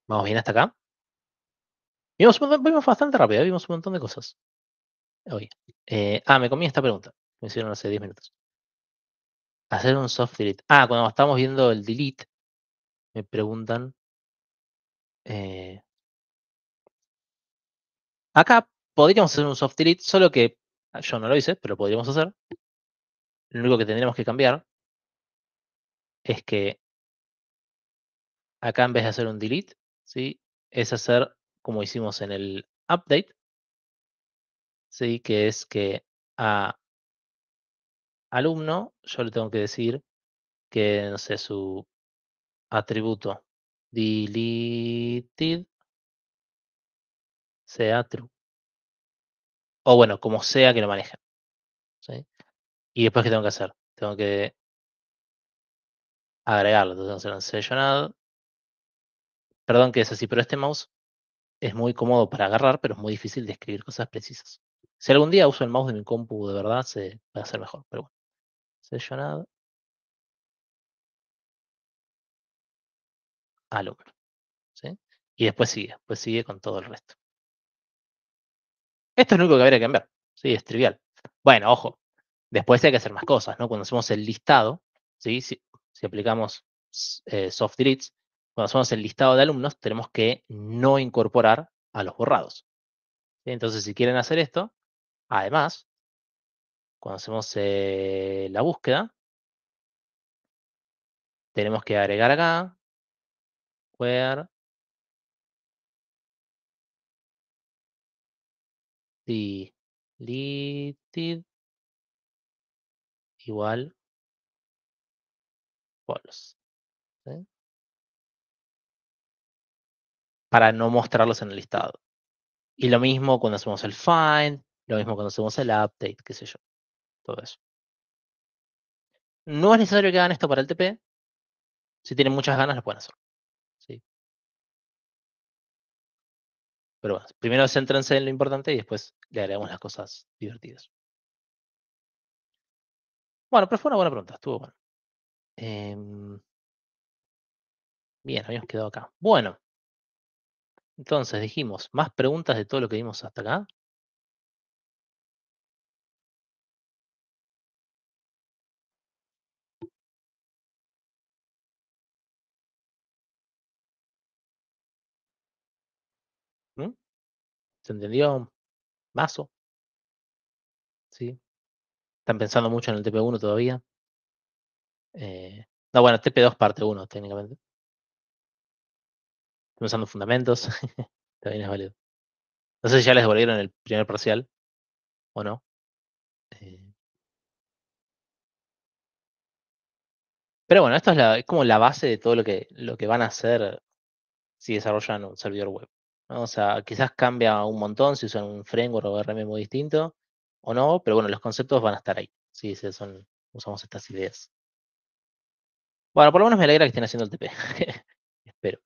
¿Vamos bien hasta acá? Vimos bastante rápido, vimos un montón de cosas hoy. Me comí esta pregunta. Me hicieron hace 10 minutos. Hacer un soft delete. Cuando estamos viendo el delete, me preguntan. Acá podríamos hacer un soft delete, solo que yo no lo hice, pero podríamos hacer. Lo único que tendríamos que cambiar es que acá en vez de hacer un delete, ¿sí? Es hacer como hicimos en el update, ¿sí? Que es que a alumno yo le tengo que decir que, no sé, su atributo deleted sea true. O bueno, como sea que lo manejen. ¿Sí? Y después, ¿qué tengo que hacer? Tengo que agregarlo. Entonces, tengo que hacer un session add. Perdón que es así, pero este mouse es muy cómodo para agarrar, pero es muy difícil de escribir cosas precisas. Si algún día uso el mouse de mi compu de verdad, se va a hacer mejor, pero bueno. Session add alumno. ¿Sí? Y después sigue con todo el resto. Esto es lo único que habría que cambiar. Sí, es trivial. Bueno, ojo. Después hay que hacer más cosas, ¿no? Cuando hacemos el listado, ¿sí? Si aplicamos soft deletes, cuando hacemos el listado de alumnos, tenemos que no incorporar a los borrados. ¿Sí? Entonces, si quieren hacer esto, además, cuando hacemos la búsqueda, tenemos que agregar acá, where deleted igual false. ¿Sí? Para no mostrarlos en el listado. Y lo mismo cuando hacemos el find, lo mismo cuando hacemos el update, qué sé yo. Todo eso. No es necesario que hagan esto para el TP. Si tienen muchas ganas, lo pueden hacer. ¿Sí? Pero bueno, primero céntrense en lo importante y después le agregamos las cosas divertidas. Bueno, pero fue una buena pregunta, estuvo bueno. Bien, habíamos quedado acá. Bueno, entonces dijimos, más preguntas de todo lo que vimos hasta acá. ¿Mm? ¿Se entendió? ¿Mazo? ¿Sí? ¿Están pensando mucho en el TP1 todavía? No, bueno, TP2 parte 1 técnicamente. Están usando fundamentos. También es válido. No sé si ya les devolvieron el primer parcial o no. Eh, pero bueno, esto es como la base de todo lo que van a hacer si desarrollan un servidor web, ¿no? O sea, quizás cambia un montón si usan un framework o ORM muy distinto o no, pero bueno, los conceptos van a estar ahí. Sí, usamos estas ideas. Bueno, por lo menos me alegra que estén haciendo el TP. Espero.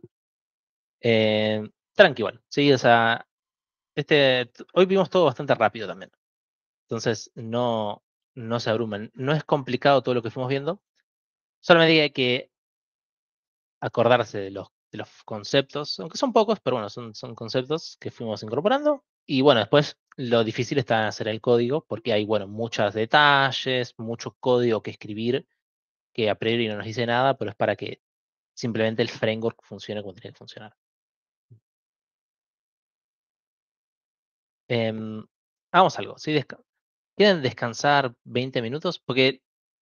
Tranqui igual. Sí, o sea, hoy vimos todo bastante rápido también. Entonces, no se abrumen. No es complicado todo lo que fuimos viendo. Solamente hay que acordarse de los conceptos, aunque son pocos, pero bueno, son conceptos que fuimos incorporando. Y bueno, después lo difícil está en hacer el código, porque hay, bueno, muchos detalles, mucho código que escribir, que a priori no nos dice nada, pero es para que simplemente el framework funcione como tiene que funcionar. Hagamos algo, ¿sí? ¿Quieren descansar 20 minutos? Porque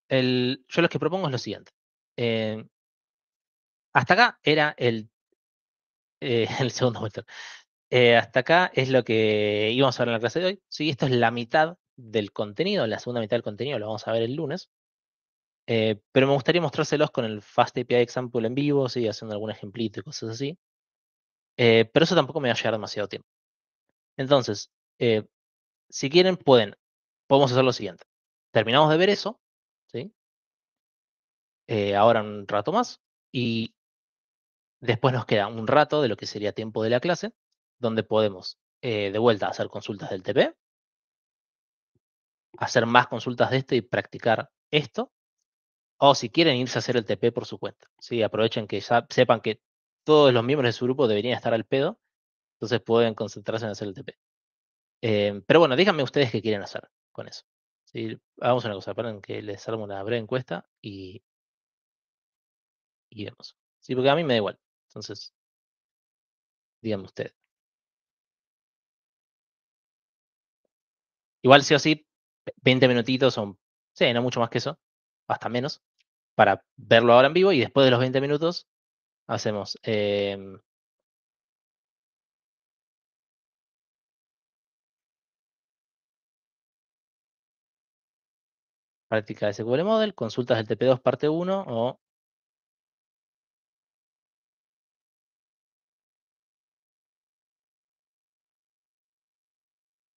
yo lo que propongo es lo siguiente. Hasta acá era el segundo método. Hasta acá es lo que íbamos a ver en la clase de hoy. Sí, esto es la mitad del contenido, la segunda mitad del contenido lo vamos a ver el lunes. Pero me gustaría mostrárselos con el Fast API Example en vivo, ¿sí? Haciendo algún ejemplito y cosas así. Pero eso tampoco me va a llevar demasiado tiempo. Entonces, si quieren, podemos hacer lo siguiente. Terminamos de ver eso, ¿sí? Ahora un rato más. Y después nos queda un rato de lo que sería tiempo de la clase, donde podemos de vuelta hacer consultas del TP, hacer más consultas de esto y practicar esto. O si quieren irse a hacer el TP por su cuenta. ¿Sí? Aprovechen que ya sepan que todos los miembros de su grupo deberían estar al pedo, entonces pueden concentrarse en hacer el TP. Pero bueno, díganme ustedes qué quieren hacer con eso. ¿Sí? Hagamos una cosa, esperen que les armo una breve encuesta y vemos. Sí, porque a mí me da igual. Entonces, díganme ustedes. Igual sí o sí, 20 minutitos son, sí, no mucho más que eso, hasta menos, para verlo ahora en vivo y después de los 20 minutos hacemos práctica de SQL Model, consultas del TP2 parte 1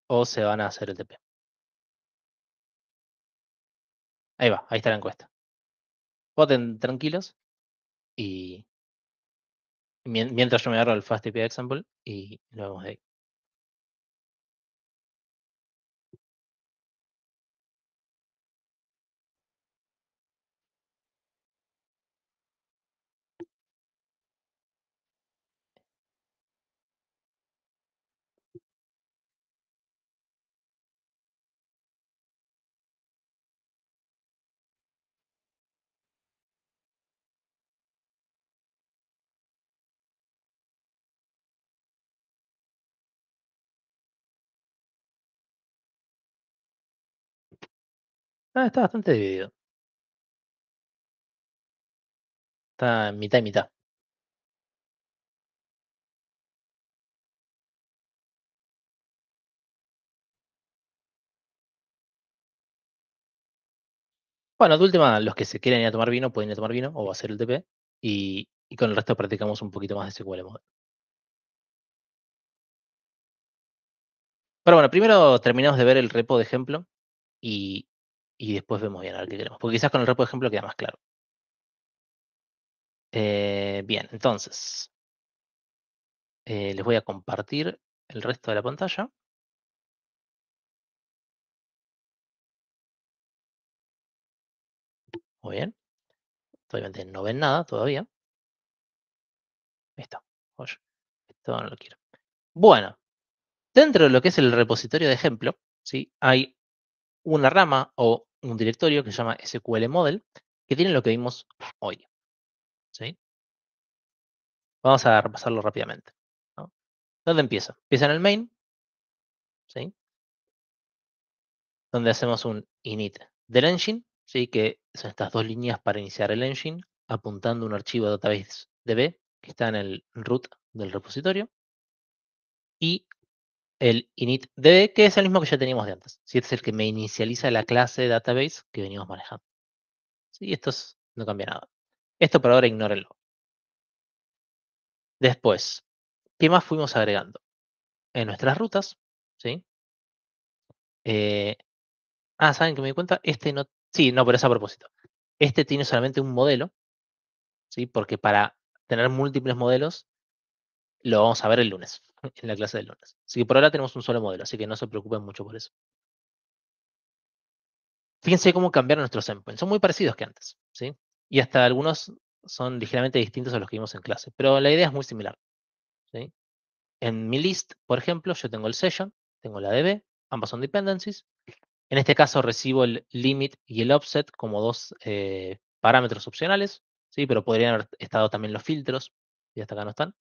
o se van a hacer el TP. Ahí va, ahí está la encuesta. Voten tranquilos y mientras yo me agarro el Fast API Example y lo vemos de ahí. Está bastante dividido. Está mitad y mitad. Bueno, de última, los que se quieren ir a tomar vino pueden ir a tomar vino o hacer el TP y con el resto practicamos un poquito más de SQL Model. Pero bueno, primero terminamos de ver el repo de ejemplo y después vemos bien a ver qué queremos. Porque quizás con el repo de ejemplo queda más claro. Bien, entonces les voy a compartir el resto de la pantalla. Muy bien. Obviamente no ven nada todavía. Ahí está. Oye, esto no lo quiero. Bueno, dentro de lo que es el repositorio de ejemplo, ¿sí? Hay una rama o un directorio que se llama SQL Model, que tiene lo que vimos hoy. ¿Sí? Vamos a repasarlo rápidamente, ¿no? ¿Dónde empieza? Empieza en el main, ¿sí? Donde hacemos un init del engine, ¿sí? Que son estas dos líneas para iniciar el engine, apuntando un archivo database DB que está en el root del repositorio, y el initDB, que es el mismo que ya teníamos de antes. ¿Sí? Este es el que me inicializa la clase database que venimos manejando. ¿Sí? No cambia nada. Esto por ahora ignórenlo. Después, ¿qué más fuimos agregando? En nuestras rutas, ¿sí? ¿Saben que me di cuenta? Este no. Sí, no, pero es a propósito. Este tiene solamente un modelo, ¿sí? Porque para tener múltiples modelos lo vamos a ver el lunes, en la clase del lunes. Así que por ahora tenemos un solo modelo, así que no se preocupen mucho por eso. Fíjense cómo cambiaron nuestros endpoints. Son muy parecidos que antes, ¿sí? Y hasta algunos son ligeramente distintos a los que vimos en clase, pero la idea es muy similar, ¿sí? En mi list, por ejemplo, yo tengo el session, tengo la DB, ambas son dependencies. En este caso recibo el limit y el offset como dos parámetros opcionales, ¿sí? Pero podrían haber estado también los filtros, y hasta acá no están.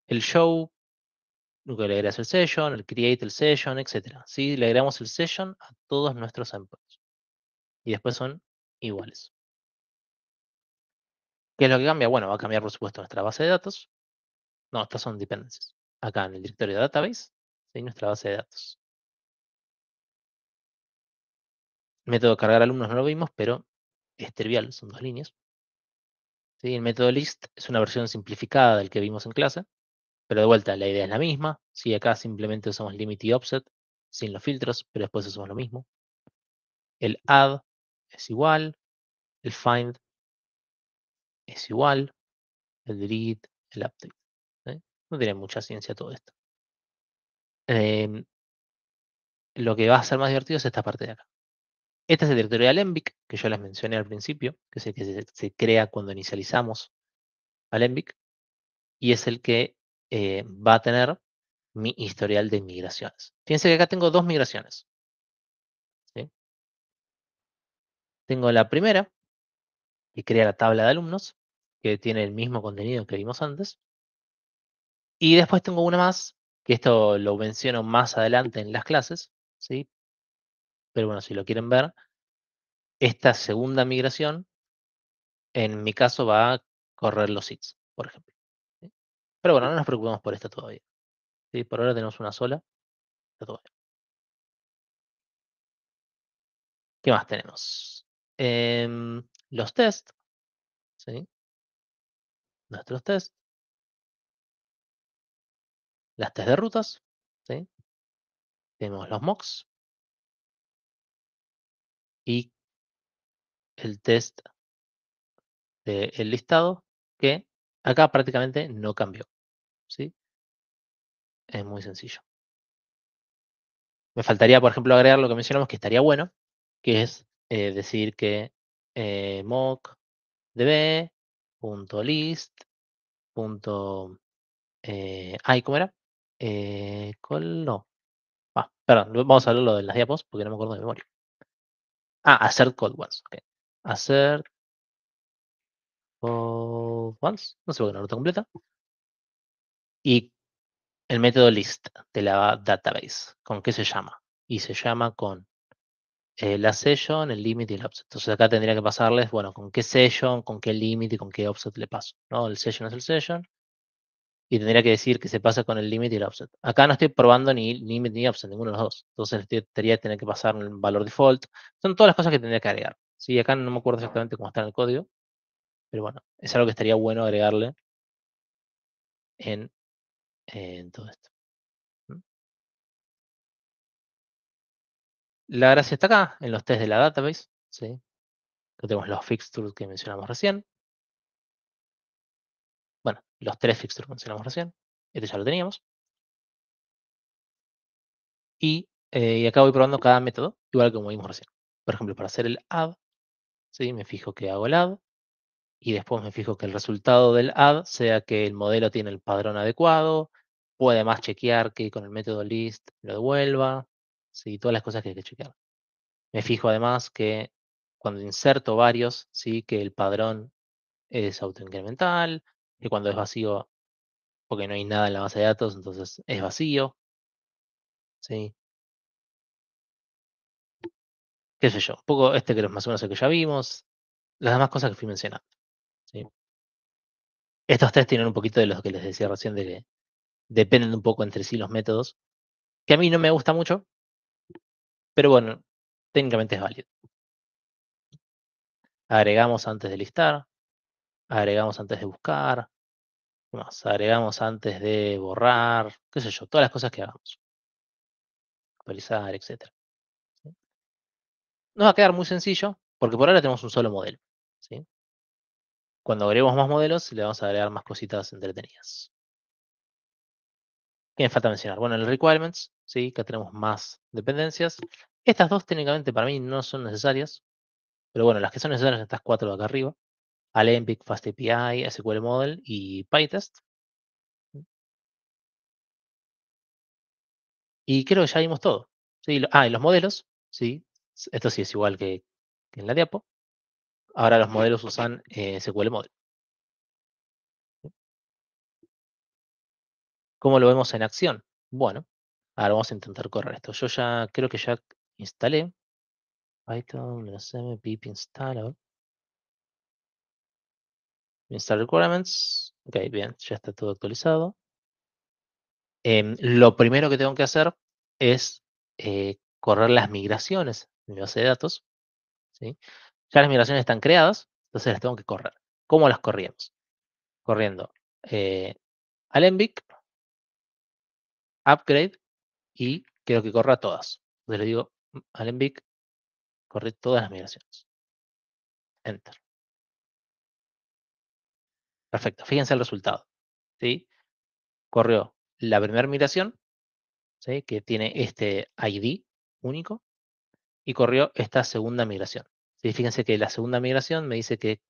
El show, lo que le agregas el session, el create el session, etc. ¿Sí? Le agregamos el session a todos nuestros endpoints. Y después son iguales. ¿Qué es lo que cambia? Bueno, va a cambiar, por supuesto, nuestra base de datos. No, estas son dependencies. Acá en el directorio de database, ¿sí? Nuestra base de datos. El método cargar alumnos no lo vimos, pero es trivial, son 2 líneas. ¿Sí? El método list es una versión simplificada del que vimos en clase, pero de vuelta la idea es la misma. ¿Sí? Acá simplemente usamos limit y offset sin los filtros, pero después usamos lo mismo. El add es igual, el find es igual, el delete, el update. ¿Sí? No tiene mucha ciencia todo esto. Lo que va a ser más divertido es esta parte de acá. Este es el directorio de Alembic, que yo les mencioné al principio, que es el que se crea cuando inicializamos Alembic, y es el que va a tener mi historial de migraciones. Fíjense que acá tengo 2 migraciones. ¿Sí? Tengo la primera, que crea la tabla de alumnos, que tiene el mismo contenido que vimos antes. Y después tengo una más, que esto lo menciono más adelante en las clases, ¿sí? Pero bueno, si lo quieren ver, esta segunda migración, en mi caso, va a correr los hits, por ejemplo. ¿Sí? Pero bueno, no nos preocupemos por esta todavía. ¿Sí? Por ahora tenemos una sola. Está todo bien. ¿Qué más tenemos? Los test, ¿sí? Nuestros test. Las test de rutas, ¿sí? Tenemos los mocks y el test del listado, que acá prácticamente no cambió, ¿sí? Es muy sencillo. Me faltaría, por ejemplo, agregar lo que mencionamos que estaría bueno, que es decir que mock db.list. Ay, ¿cómo era? No. Perdón, vamos a hablar de las diapos porque no me acuerdo de memoria. Assert code once. Okay. Assert code once. No sé por qué no lo tengo completa. Y el método list de la database. ¿Con qué se llama? Y se llama con la session, el limit y el offset. Entonces acá tendría que pasarles, bueno, con qué session, con qué limit y con qué offset le paso. ¿No? El session es el session. Y tendría que decir que se pasa con el limit y el offset. Acá no estoy probando ni limit ni offset, ninguno de los dos. Entonces tendría que tener que pasar el valor default. Son todas las cosas que tendría que agregar. Sí, acá no me acuerdo exactamente cómo está en el código. Pero bueno, es algo que estaría bueno agregarle en todo esto. ¿Mm? La gracia está acá, en los test de la database. ¿Sí? Que tenemos los fixtures que mencionamos recién. Bueno, los 3 fixtures que mencionamos recién. Este ya lo teníamos. Y acá voy probando cada método, igual que como vimos recién. Por ejemplo, para hacer el add, ¿sí? Me fijo que hago el add. Y después me fijo que el resultado del add sea que el modelo tiene el padrón adecuado. Puedo además chequear que con el método list lo devuelva. ¿Sí? Todas las cosas que hay que chequear. Me fijo además que cuando inserto varios, ¿sí? Que el padrón es autoincremental, que cuando es vacío, porque no hay nada en la base de datos, entonces es vacío. ¿Sí? Qué sé yo, un poco este que es más o menos el que ya vimos, las demás cosas que fui mencionando. ¿Sí? Estos tres tienen un poquito de lo que les decía recién, de que dependen un poco entre sí los métodos, que a mí no me gusta mucho, pero bueno, técnicamente es válido. Agregamos antes de listar, agregamos antes de buscar, ¿qué más? Agregamos antes de borrar, qué sé yo, todas las cosas que hagamos. Actualizar, etc. ¿Sí? Nos va a quedar muy sencillo, porque por ahora tenemos un solo modelo. ¿Sí? Cuando agreguemos más modelos, le vamos a agregar más cositas entretenidas. ¿Qué me falta mencionar? Bueno, en el requirements, ¿sí? Que tenemos más dependencias. Estas dos técnicamente para mí no son necesarias. Pero bueno, las que son necesarias son estas 4 de acá arriba. Alembic, FastAPI, SQL Model y PyTest. Y creo que ya vimos todo. ¿Sí? Y los modelos, ¿sí? Esto sí es igual que en la diapo. Ahora los modelos usan SQL Model. ¿Cómo lo vemos en acción? Bueno, ahora vamos a intentar correr esto. Yo ya creo que ya instalé Python, -m pip install, a ver. Install requirements. Ok, bien, ya está todo actualizado. Lo primero que tengo que hacer es correr las migraciones de mi base de datos. ¿Sí? Ya las migraciones están creadas, entonces las tengo que correr. ¿Cómo las corríamos? Corriendo Alembic, upgrade y quiero que corra todas. Entonces le digo Alembic, corre todas las migraciones. Enter. Perfecto, fíjense el resultado. ¿Sí? Corrió la primera migración, ¿sí? Que tiene este ID único, y corrió esta segunda migración. ¿Sí? Fíjense que la segunda migración me dice que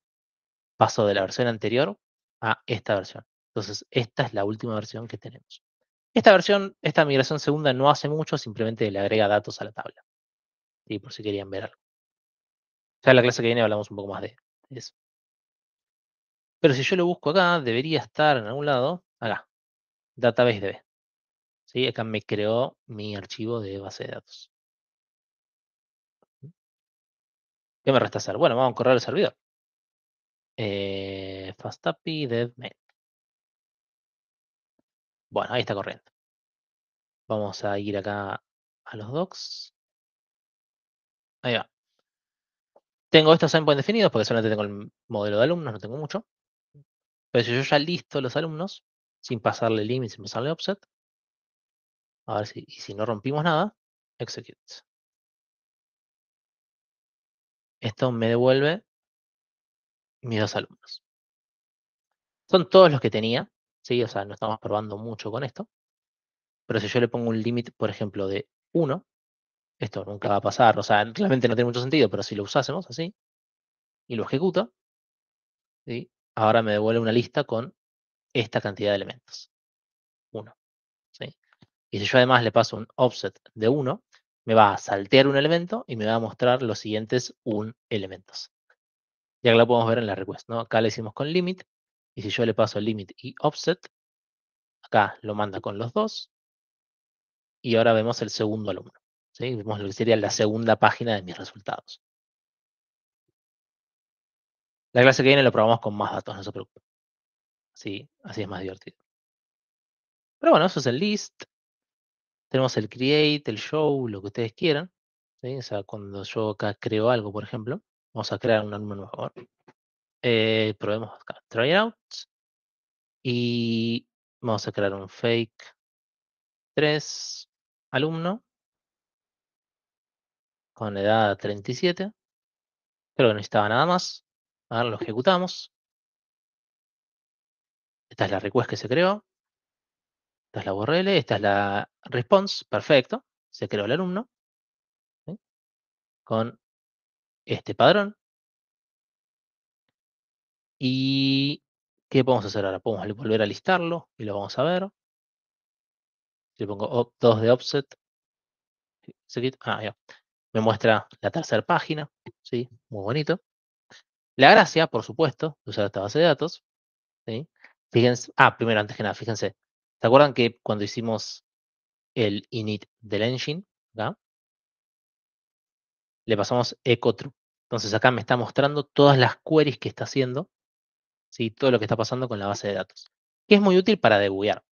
pasó de la versión anterior a esta versión. Entonces, esta es la última versión que tenemos. Esta migración segunda no hace mucho, simplemente le agrega datos a la tabla. ¿Sí? Por si querían ver algo. Ya en la clase que viene hablamos un poco más de eso. Pero si yo lo busco acá, debería estar en algún lado, acá, Database DB. ¿Sí? Acá me creó mi archivo de base de datos. ¿Qué me resta hacer? Bueno, vamos a correr el servidor. FastAPI dev main. Bueno, ahí está corriendo. Vamos a ir acá a los docs. Ahí va. Tengo estos endpoints definidos porque solamente tengo el modelo de alumnos, no tengo mucho. Pero si yo ya listo los alumnos, sin pasarle limit, sin pasarle offset, a ver si no rompimos nada, execute. Esto me devuelve mis 2 alumnos. Son todos los que tenía, ¿sí? O sea, no estamos probando mucho con esto. Pero si yo le pongo un límite, por ejemplo, de 1, esto nunca va a pasar. O sea, realmente no tiene mucho sentido, pero si lo usásemos así, y lo ejecuto, ¿sí? Ahora me devuelve una lista con esta cantidad de elementos. 1. ¿Sí? Y si yo además le paso un offset de 1, me va a saltear un elemento y me va a mostrar los siguientes 1 elementos. Ya que lo podemos ver en la request, ¿no? Acá le hicimos con limit, y si yo le paso limit y offset, acá lo manda con los 2, y ahora vemos el segundo alumno. ¿Sí? Vemos lo que sería la segunda página de mis resultados. La clase que viene lo probamos con más datos, no se preocupen. Así es más divertido. Pero bueno, eso es el list. Tenemos el create, el show, lo que ustedes quieran. ¿Sí? O sea, cuando yo acá creo algo, por ejemplo, vamos a crear un alumno nuevo. Probemos acá, try out. Y vamos a crear un fake 3 alumno con edad 37. Creo que no necesitaba nada más. Ahora lo ejecutamos. Esta es la request que se creó. Esta es la URL. Esta es la response. Perfecto. Se creó el alumno. ¿Sí? Con este padrón. ¿Y qué podemos hacer ahora? Podemos volver a listarlo y lo vamos a ver. Si le pongo 2 de offset. Ya. Me muestra la tercera página. ¿Sí? Muy bonito. La gracia, por supuesto, de usar esta base de datos. ¿Sí? Fíjense. Primero, antes que nada, fíjense. ¿Se acuerdan que cuando hicimos el init del engine, ¿ya? Le pasamos echo true? Entonces acá me está mostrando todas las queries que está haciendo, ¿sí? Todo lo que está pasando con la base de datos. Que es muy útil para debuguear.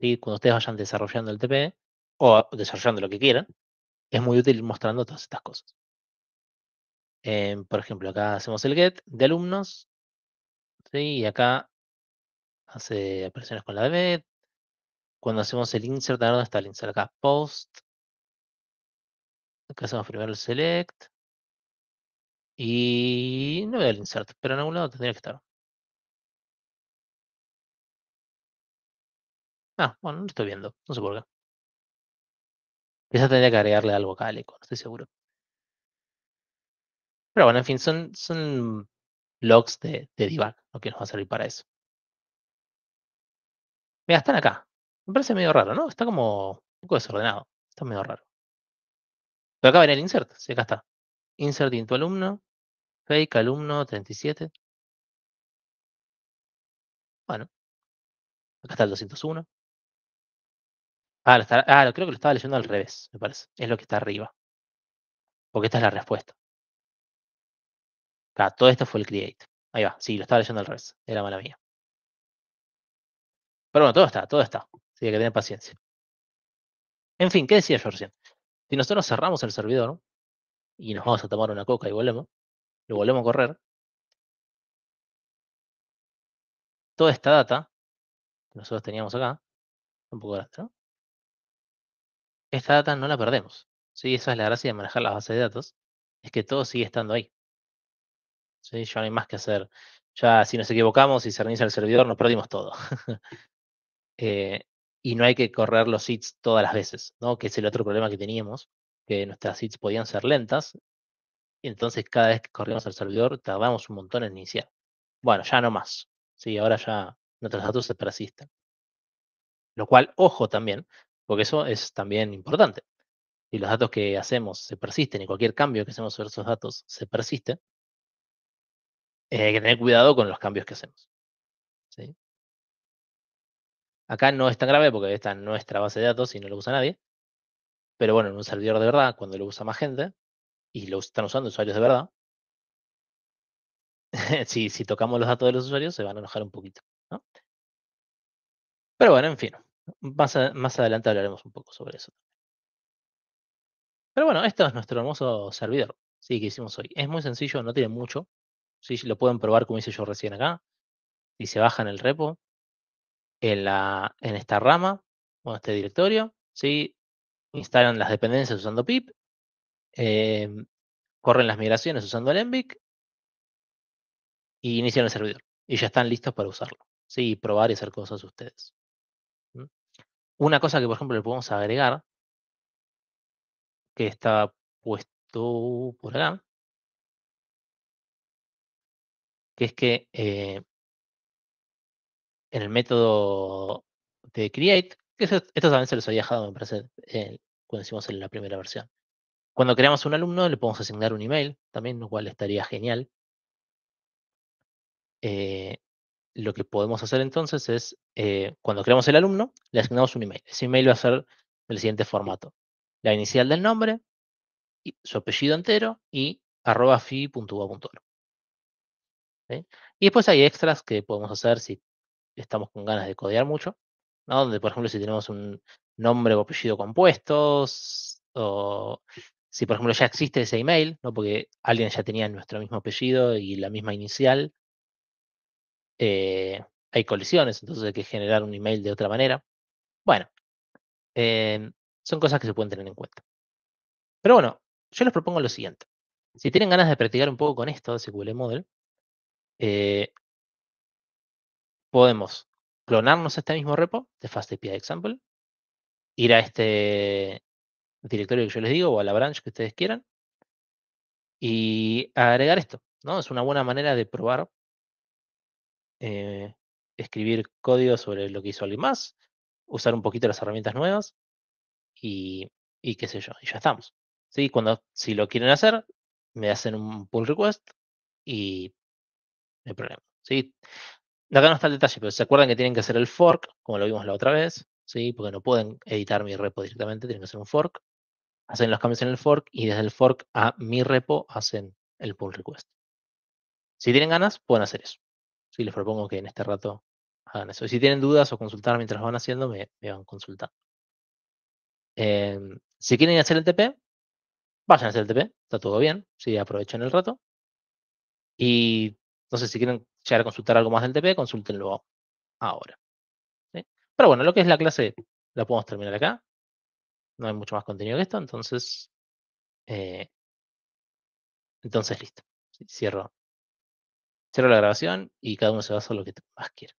¿Sí? Cuando ustedes vayan desarrollando el TP o desarrollando lo que quieran, es muy útil ir mostrando todas estas cosas. Por ejemplo, acá hacemos el get de alumnos, ¿sí? Y acá hace operaciones con la DB. Cuando hacemos el insert, ¿dónde está el insert? Acá, post. Acá hacemos primero el select. Y no veo el insert, pero en algún lado tendría que estar. Bueno, no lo estoy viendo. No sé por qué. Quizás tendría que agregarle algo acá al eco, no estoy seguro. Pero bueno, en fin, son logs de debug, ¿no? Que nos va a servir para eso. Mira, están acá. Me parece medio raro, ¿no? Está como un poco desordenado. Está medio raro. Pero acá viene el insert. Sí, acá está. Insert into alumno. Fake alumno 37. Bueno, acá está el 201. Creo que lo estaba leyendo al revés, me parece. Es lo que está arriba. Porque esta es la respuesta. Acá, todo esto fue el create. Ahí va, sí, lo estaba leyendo al revés. Era mala mía. Pero bueno, todo está, todo está. Así que hay que tener paciencia. En fin, ¿qué decía yo recién? Si nosotros cerramos el servidor y nos vamos a tomar una coca y volvemos, lo volvemos a correr, toda esta data que nosotros teníamos acá, un poco grande, ¿no? Esta data no la perdemos. ¿Sí? Esa es la gracia de manejar las bases de datos, es que todo sigue estando ahí. ¿Sí? Ya no hay más que hacer. Ya si nos equivocamos y se reinicia el servidor, nos perdimos todo. Y no hay que correr los seeds todas las veces, ¿no? Que es el otro problema que teníamos, que nuestras seeds podían ser lentas, y entonces cada vez que corríamos al servidor tardamos un montón en iniciar. Bueno, ya no más. Sí, ahora ya nuestros datos se persisten. Lo cual, ojo también, porque eso es también importante. Si los datos que hacemos se persisten y cualquier cambio que hacemos sobre esos datos se persiste, hay que tener cuidado con los cambios que hacemos. ¿Sí? Acá no es tan grave porque esta es nuestra base de datos y no lo usa nadie. Pero bueno, en un servidor de verdad, cuando lo usa más gente, y lo están usando usuarios de verdad, si tocamos los datos de los usuarios se van a enojar un poquito, ¿no? Pero bueno, en fin, más adelante hablaremos un poco sobre eso. Pero bueno, esto es nuestro hermoso servidor, sí, que hicimos hoy. Es muy sencillo, no tiene mucho. Sí, lo pueden probar como hice yo recién acá. Si se bajan el repo, en esta rama, o este directorio, ¿sí? Instalan las dependencias usando pip, corren las migraciones usando el Envic y inician el servidor. Y ya están listos para usarlo. Sí, probar y hacer cosas ustedes. ¿Mm? Una cosa que, por ejemplo, le podemos agregar, que está puesto por acá, que es que en el método de create, que esto también se los había dejado, me parece, cuando hicimos en la primera versión. Cuando creamos un alumno, le podemos asignar un email también, lo cual estaría genial. Lo que podemos hacer entonces es, cuando creamos el alumno, le asignamos un email. Ese email va a ser del siguiente formato. La inicial del nombre, su apellido entero y @fi.ua.org. ¿Sí? Y después hay extras que podemos hacer si estamos con ganas de codear mucho, ¿no? Donde, por ejemplo, si tenemos un nombre o apellido compuestos, o si, por ejemplo, ya existe ese email, ¿no? Porque alguien ya tenía nuestro mismo apellido y la misma inicial, hay colisiones, entonces hay que generar un email de otra manera. Bueno, son cosas que se pueden tener en cuenta. Pero bueno, yo les propongo lo siguiente. Si tienen ganas de practicar un poco con esto, SQL Model, podemos clonarnos este mismo repo de FastAPI Example, ir a este directorio que yo les digo o a la branch que ustedes quieran y agregar esto, ¿no? Es una buena manera de probar escribir código sobre lo que hizo alguien más, usar un poquito las herramientas nuevas y qué sé yo, y ya estamos. ¿Sí? Si lo quieren hacer, me hacen un pull request y no hay problema. ¿Sí? Acá no está el detalle, pero se acuerdan que tienen que hacer el fork, como lo vimos la otra vez, ¿sí? Porque no pueden editar mi repo directamente, tienen que hacer un fork. Hacen los cambios en el fork y desde el fork a mi repo hacen el pull request. Si tienen ganas, pueden hacer eso. Sí, les propongo que en este rato hagan eso. Y si tienen dudas o consultar mientras lo van haciendo, me van consultando. Si quieren hacer el TP, vayan a hacer el TP, está todo bien, sí, aprovechen el rato. Y no sé si quieren llegar a consultar algo más del TP, consúltenlo ahora. ¿Sí? Pero bueno, lo que es la clase la podemos terminar acá. No hay mucho más contenido que esto, entonces listo. Sí, cierro la grabación y cada uno se va a hacer lo que más quiera.